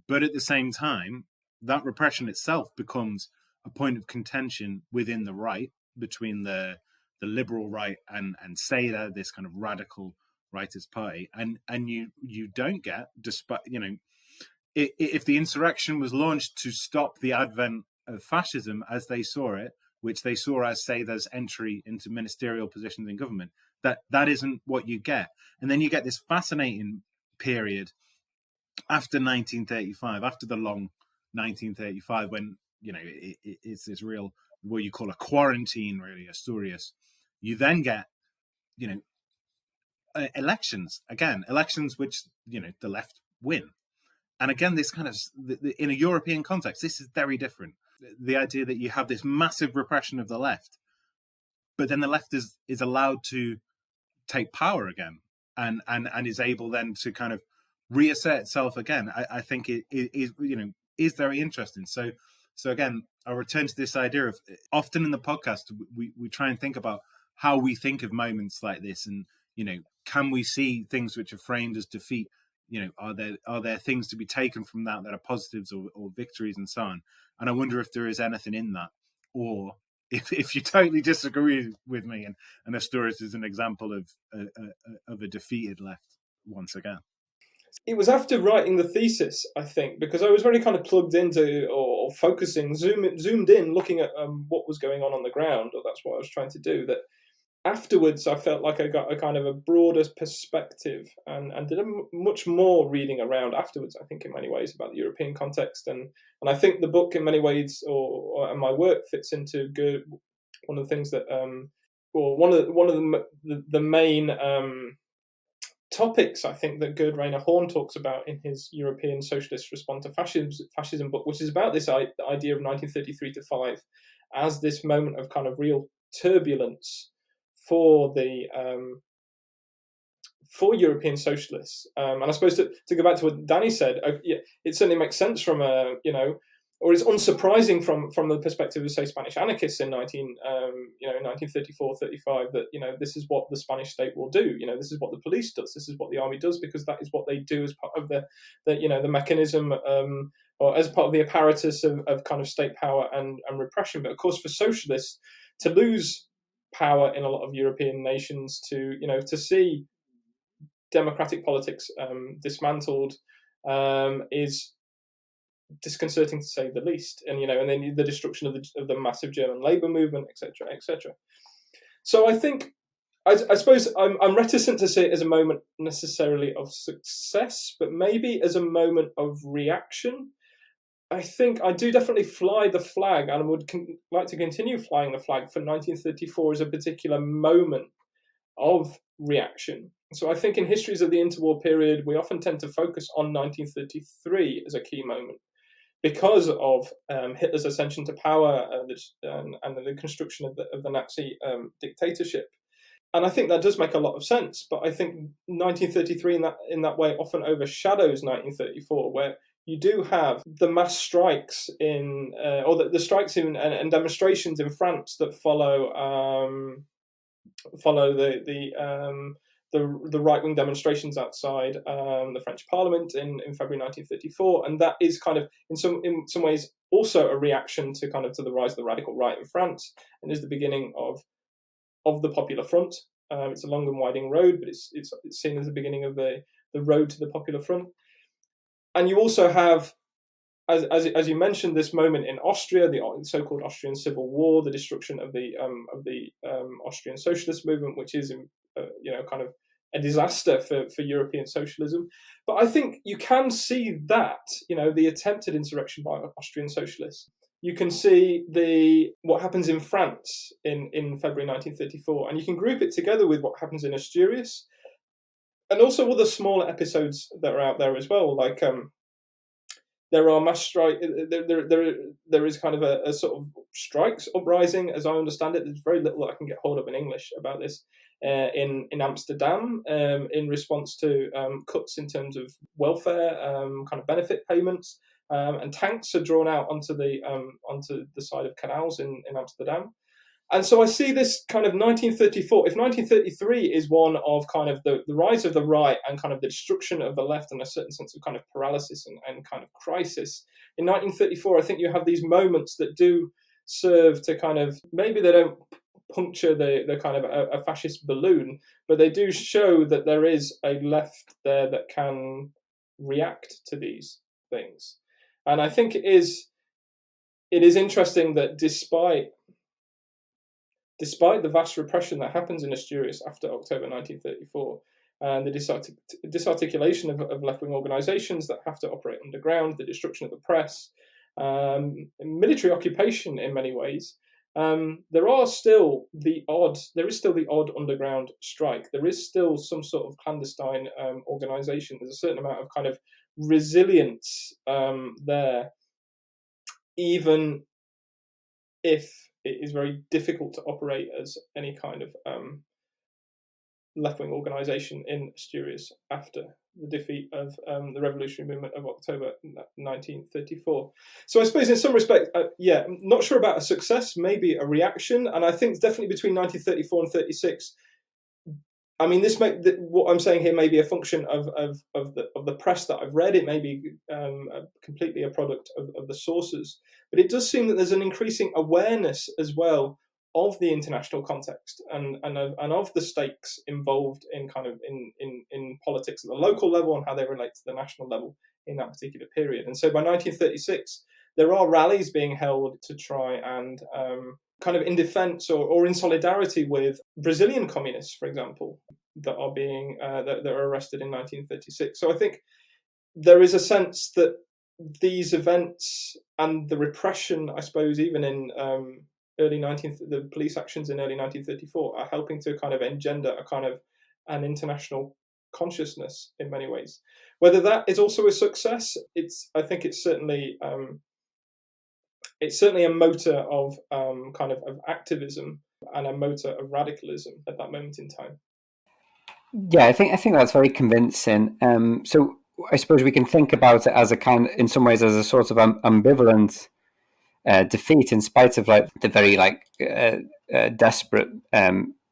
but at the same time, that repression itself becomes a point of contention within the right, between the liberal right and SEDA, this kind of radical rightist party, and you don't get, despite if the insurrection was launched to stop the advent of fascism as they saw it, which they saw as SEDA's entry into ministerial positions in government, that isn't what you get. And then you get this fascinating period after 1935, after the long 1935, when it's this real, what you call a quarantine, really, Asturias. You then get elections which the left win, and again, this kind of, in a European context, this is very different. The idea that you have this massive repression of the left, but then the left is allowed to take power again, and is able then to kind of reassert itself again. I think it is very interesting. So again, I'll return to this idea of, often in the podcast, we try and think about how we think of moments like this, and can we see things which are framed as defeat are there things to be taken from that are positives or victories and so on? And I wonder if there is anything in that, or if you totally disagree with me, and Asturias is an example of a defeated left once again. It was after writing the thesis, I think, because I was very kind of plugged into or focusing, zoomed in, looking at what was going on the ground, or that's what I was trying to do, that afterwards I felt like I got a kind of a broader perspective and did much more reading around afterwards, I think, in many ways, about the European context. And I think the book in many ways, or my work, fits into one of the things that, one of the main topics, I think, that Gerd Rainer Horn talks about in his European Socialist Response to Fascism book, which is about this idea of 1933 to 5 as this moment of kind of real turbulence for European socialists. And I suppose to go back to what Danny said, it certainly makes sense from or it's unsurprising from the perspective of, say, Spanish anarchists in 1934, 35, that, this is what the Spanish state will do. This is what the police does. This is what the army does, because that is what they do as part of the mechanism, or as part of the apparatus of kind of state power and repression. But of course, for socialists to lose power in a lot of European nations, to see democratic politics dismantled, is disconcerting, to say the least. And then the destruction of the massive German labor movement, etc., etc. So I think, I suppose I'm reticent to see it as a moment necessarily of success, but maybe as a moment of reaction. I think I do definitely fly the flag, and I would like to continue flying the flag for 1934 as a particular moment of reaction. So I think in histories of the interwar period, we often tend to focus on 1933 as a key moment, because of Hitler's ascension to power and the construction of the Nazi dictatorship. And I think that does make a lot of sense. But I think 1933 in that way often overshadows 1934, where you do have the mass strikes or the strikes and demonstrations in France that follow the right-wing demonstrations outside the French Parliament in February 1934, and that is kind of in some ways also a reaction to the rise of the radical right in France, and is the beginning of the Popular Front. It's a long and winding road, but it's seen as the beginning of the road to the Popular Front. And you also have, as you mentioned, this moment in Austria, the so-called Austrian Civil War, the destruction of the Austrian socialist movement, which is kind of a disaster for European socialism. But I think you can see that, the attempted insurrection by Austrian socialists. You can see what happens in France in February 1934, and you can group it together with what happens in Asturias, and also other smaller episodes that are out there as well, like there are mass strike. There is kind of a sort of strikes uprising, as I understand it. There's very little that I can get hold of in English about this in Amsterdam, in response to cuts in terms of welfare, kind of benefit payments, and tanks are drawn out onto the side of canals in Amsterdam. And so I see this kind of 1934, if 1933 is one of kind of the rise of the right and kind of the destruction of the left and a certain sense of kind of paralysis and kind of crisis, in 1934, I think you have these moments that do serve to kind of, maybe they don't puncture the kind of a fascist balloon, but they do show that there is a left there that can react to these things. And I think it is interesting that despite the vast repression that happens in Asturias after October 1934, and the disarticulation of left-wing organisations that have to operate underground, the destruction of the press, military occupation in many ways, there is still the odd underground strike. There is still some sort of clandestine organisation. There's a certain amount of kind of resilience there, even if it is very difficult to operate as any kind of left-wing organisation in Asturias after the defeat of the revolutionary movement of October 1934. So I suppose in some respect, I'm not sure about a success, maybe a reaction. And I think definitely between 1934 and 36, I mean, what I'm saying here may be a function of the press that I've read. It may be completely a product of the sources, but it does seem that there's an increasing awareness as well of the international context and of the stakes involved in in politics at the local level and how they relate to the national level in that particular period. And so by 1936, there are rallies being held to try and kind of in defense or in solidarity with Brazilian communists, for example, that are being that are arrested in 1936. So I think there is a sense that these events and the repression, I suppose, even in the police actions in early 1934, are helping to kind of engender a kind of an international consciousness in many ways. Whether that is also a success, I think it's certainly a motor of of activism and a motor of radicalism at that moment in time. Yeah, I think that's very convincing. So I suppose we can think about it as in some ways, as a sort of ambivalent defeat, in spite of the very desperate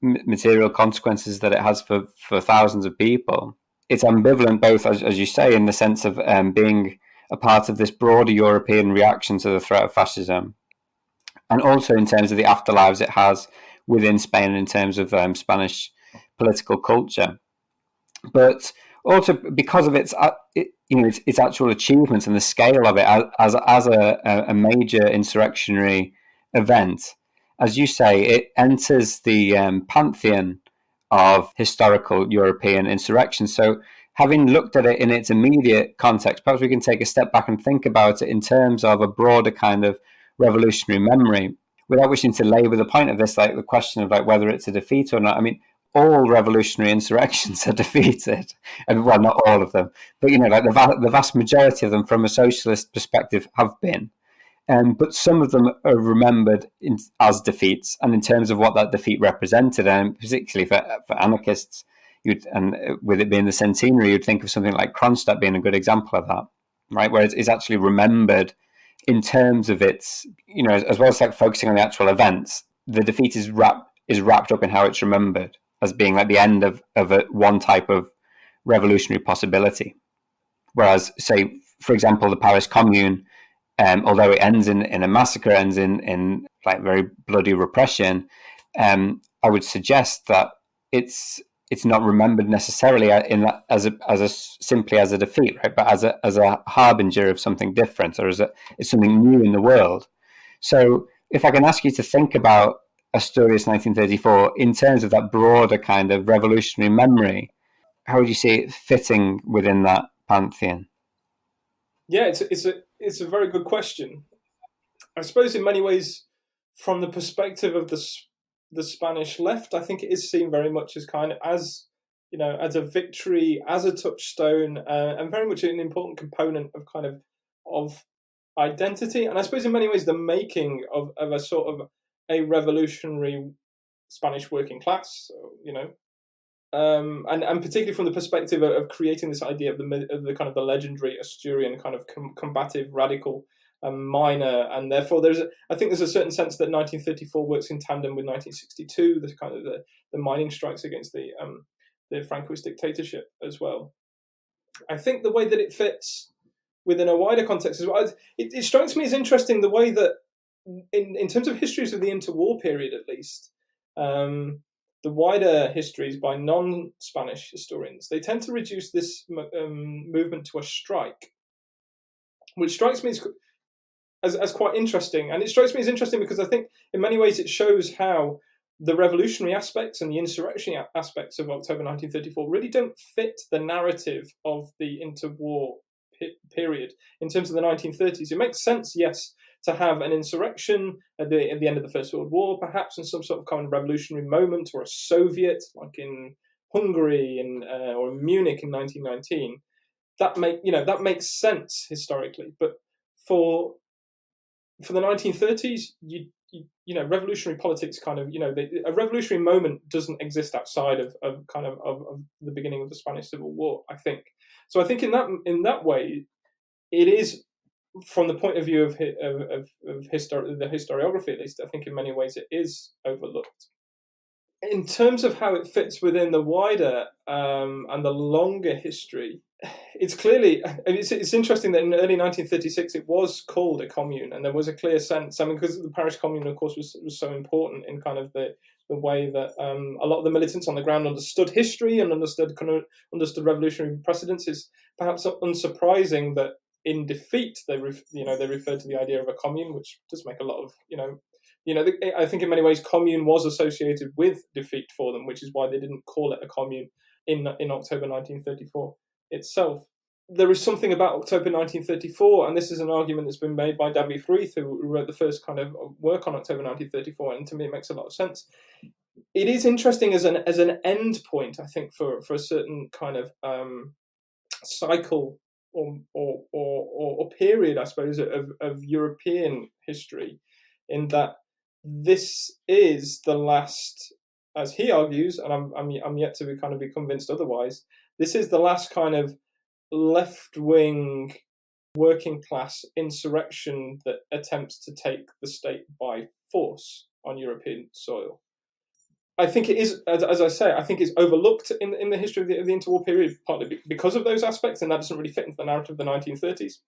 material consequences that it has for thousands of people. It's ambivalent both, as you say, in the sense of being a part of this broader European reaction to the threat of fascism, and also in terms of the afterlives it has within Spain in terms of Spanish political culture, but also because of its actual achievements and the scale of it as a major insurrectionary event. As you say, it enters the pantheon of historical European insurrection. So having looked at it in its immediate context, perhaps we can take a step back and think about it in terms of a broader kind of revolutionary memory, without wishing to labour the point of this, like the question of whether it's a defeat or not. I mean, all revolutionary insurrections are defeated, and well, not all of them, but the vast majority of them, from a socialist perspective, have been. But some of them are remembered as defeats, and in terms of what that defeat represented, and particularly for anarchists, and with it being the centenary, you'd think of something like Kronstadt being a good example of that, right? Where it's actually remembered in terms of its, as well as focusing on the actual events, the defeat is wrapped up in how it's remembered as being the end of one type of revolutionary possibility. Whereas, say, for example, the Paris Commune, although it ends in a massacre, ends in very bloody repression, I would suggest that it's not remembered necessarily simply as a defeat, right? But as a harbinger of something different, or as something new in the world. So, if I can ask you to think about Asturias 1934 in terms of that broader kind of revolutionary memory, how would you see it fitting within that pantheon? Yeah, it's a very good question. I suppose in many ways, from the perspective of the Spanish left, I think it is seen very much as as a victory, as a touchstone, and very much an important component of identity. And I suppose in many ways, the making of a sort of a revolutionary Spanish working class, and particularly from the perspective of creating this idea of the kind of the legendary Asturian kind of combative radical miner, and therefore I think there's a certain sense that 1934 works in tandem with 1962, the kind of the mining strikes against the Francoist dictatorship as well. I think the way that it fits within a wider context as well, it strikes me as interesting the way that in terms of histories of the interwar period, at least, the wider histories by non-Spanish historians, they tend to reduce this movement to a strike, which strikes me as quite interesting. And it strikes me as interesting because I think in many ways it shows how the revolutionary aspects and the insurrection aspects of October 1934 really don't fit the narrative of the interwar period in terms of the 1930s. It makes sense, yes, to have an insurrection at the end of the First World War, perhaps in some sort of kind of revolutionary moment, or a Soviet, like in Hungary or in Munich in 1919. That makes sense historically. But for the 1930s, revolutionary politics a revolutionary moment doesn't exist outside of the beginning of the Spanish Civil War, I think. So I think in that way, it is, from the point of view of the historiography, at least, I think in many ways it is overlooked. In terms of how it fits within the wider and the longer history, it's clearly, it's interesting that in early 1936 it was called a commune, and there was a clear sense, I mean, because the parish commune, of course, was so important in kind of the way that a lot of the militants on the ground understood history and understood revolutionary precedents. It's perhaps unsurprising that in defeat they referred to the idea of a commune, which does make a lot of I think in many ways commune was associated with defeat for them, which is why they didn't call it a commune in October 1934 itself. There is something about October 1934, and this is an argument that's been made by David Fruith, who wrote the first kind of work on October 1934, and to me it makes a lot of sense. It is interesting as an end point, I think, for a certain kind of cycle or period, I suppose, of European history, in that this is the last, as he argues, and I'm yet to be convinced otherwise, this is the last kind of left-wing working class insurrection that attempts to take the state by force on European soil. I think it is, as I say, I think it's overlooked in the history of the interwar period, partly because of those aspects, and that doesn't really fit into the narrative of the 1930s.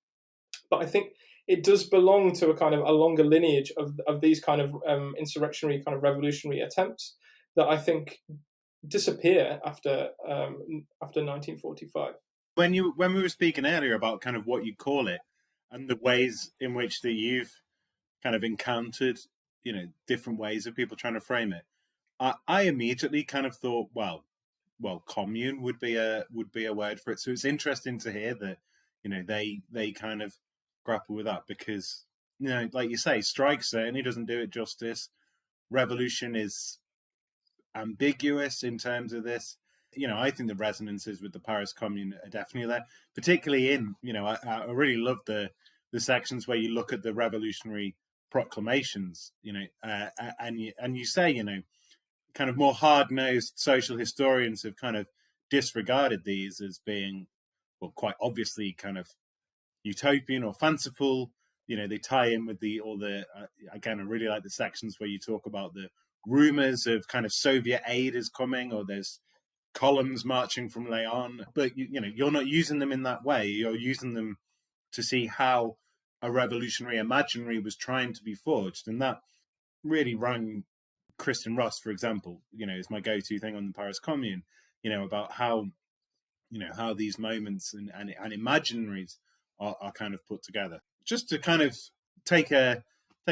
But I think it does belong to a kind of a longer lineage of these kind of insurrectionary, kind of revolutionary attempts that I think disappear after 1945. When we were speaking earlier about kind of what you call it and the ways in which that you've kind of encountered, different ways of people trying to frame it, I immediately kind of thought, well, commune would be a word for it. So it's interesting to hear that, they kind of grapple with that, because, like you say, strike certainly doesn't do it justice. Revolution is ambiguous in terms of this. I think the resonances with the Paris Commune are definitely there, particularly in, I really love the sections where you look at the revolutionary proclamations, and you say, kind of more hard-nosed social historians have kind of disregarded these as being, well, quite obviously kind of utopian or fanciful. They tie in with again, I really like the sections where you talk about the rumors of kind of Soviet aid is coming, or there's columns marching from Leon, but you're not using them in that way. You're using them to see how a revolutionary imaginary was trying to be forged, and that really rang Christian Ross, for example, is my go-to thing on the Paris Commune, about how these moments and imaginaries are kind of put together. Just to kind of take a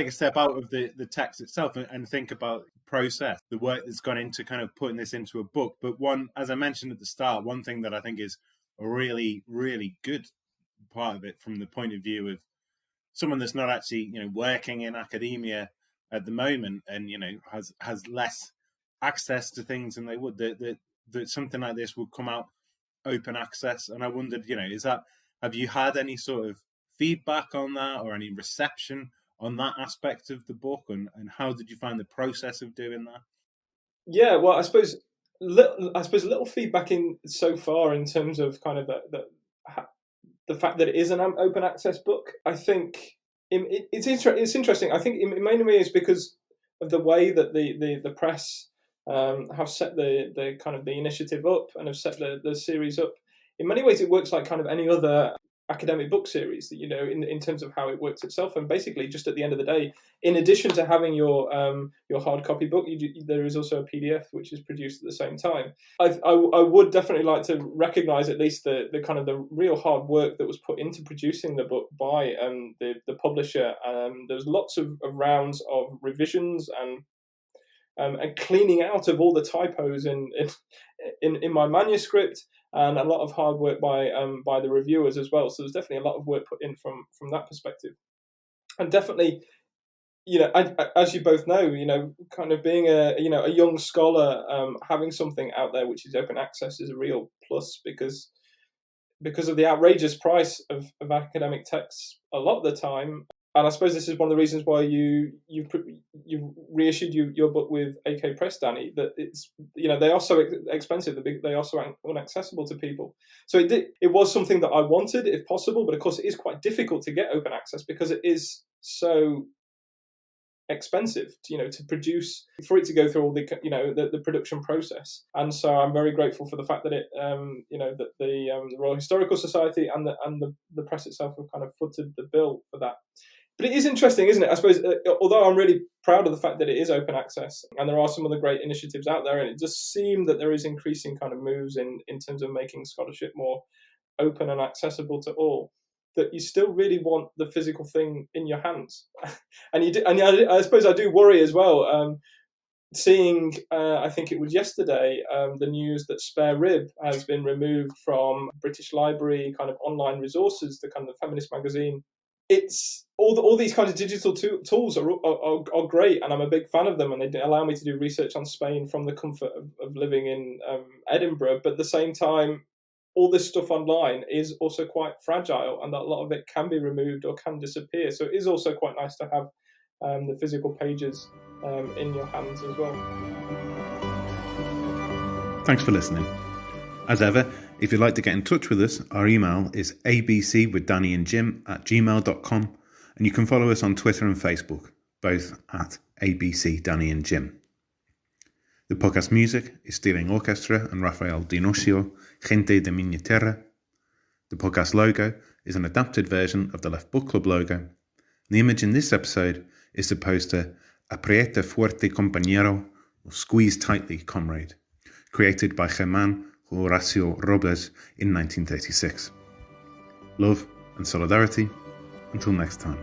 step out of the text itself and think about process, the work that's gone into kind of putting this into a book. But one, as I mentioned at the start, one thing that I think is a really, really good part of it from the point of view of someone that's not actually, working in academia at the moment and, has less access to things than they would, that something like this would come out open access. And I wondered, have you had any sort of feedback on that or any reception on that aspect of the book, and how did you find the process of doing that? Yeah, well, I suppose little feedback in so far in terms of kind of the fact that it is an open access book. I think it's interesting. I think in many ways because of the way that the press have set the kind of the initiative up and have set the series up. In many ways, it works like kind of any other academic book series, that in terms of how it works itself. And basically, just at the end of the day, in addition to having your hard copy book, there is also a PDF which is produced at the same time. I would definitely like to recognise at least the kind of the real hard work that was put into producing the book by the publisher. There's lots of rounds of revisions and cleaning out of all the typos in my manuscript, and a lot of hard work by the reviewers as well. So there's definitely a lot of work put in from that perspective. And definitely, as you both know, kind of being a young scholar, having something out there which is open access is a real plus, because of the outrageous price of academic texts a lot of the time. And I suppose this is one of the reasons why you've reissued your book with AK Press, Danny. That it's they are so expensive, they are so inaccessible to people. So it was something that I wanted, if possible, but of course it is quite difficult to get open access because it is so expensive, to produce, for it to go through all the production process. And so I'm very grateful for the fact that that the Royal Historical Society and the press itself have kind of footed the bill for that. But it is interesting, isn't it? I suppose, although I'm really proud of the fact that it is open access and there are some other great initiatives out there, and it does seem that there is increasing kind of moves in terms of making scholarship more open and accessible to all, that you still really want the physical thing in your hands. And I suppose I do worry as well, seeing, I think it was yesterday, the news that Spare Rib has been removed from British Library kind of online resources, the kind of feminist magazine. It's all these kinds of digital tools are great, and I'm a big fan of them, and they allow me to do research on Spain from the comfort of living in Edinburgh. But at the same time, all this stuff online is also quite fragile, and that a lot of it can be removed or can disappear. So it is also quite nice to have the physical pages in your hands as well. Thanks for listening. As ever, if you'd like to get in touch with us, our email is abcwithdannyandjim@gmail.com, and you can follow us on Twitter and Facebook, both at abcdannyandjim. The podcast music is Stirling Orchestra and Rafael Dinocio, Gente de Miña Terra. The podcast logo is an adapted version of the Left Book Club logo. The image in this episode is the poster Aprieta, fuerte, compañero, or Squeeze Tightly, Comrade, created by Germán Horacio Robles in 1936. Love and solidarity. Until next time.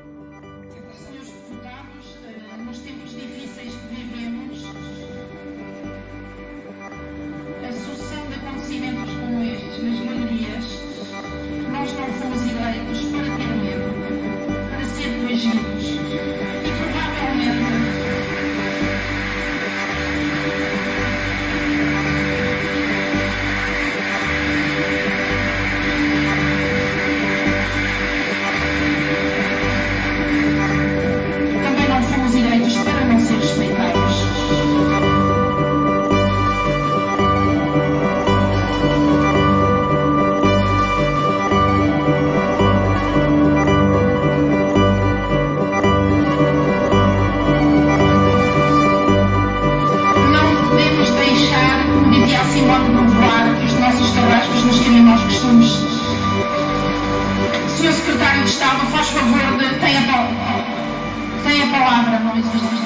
Senhor Secretário de Estado, faz favor, tem a palavra, não existe.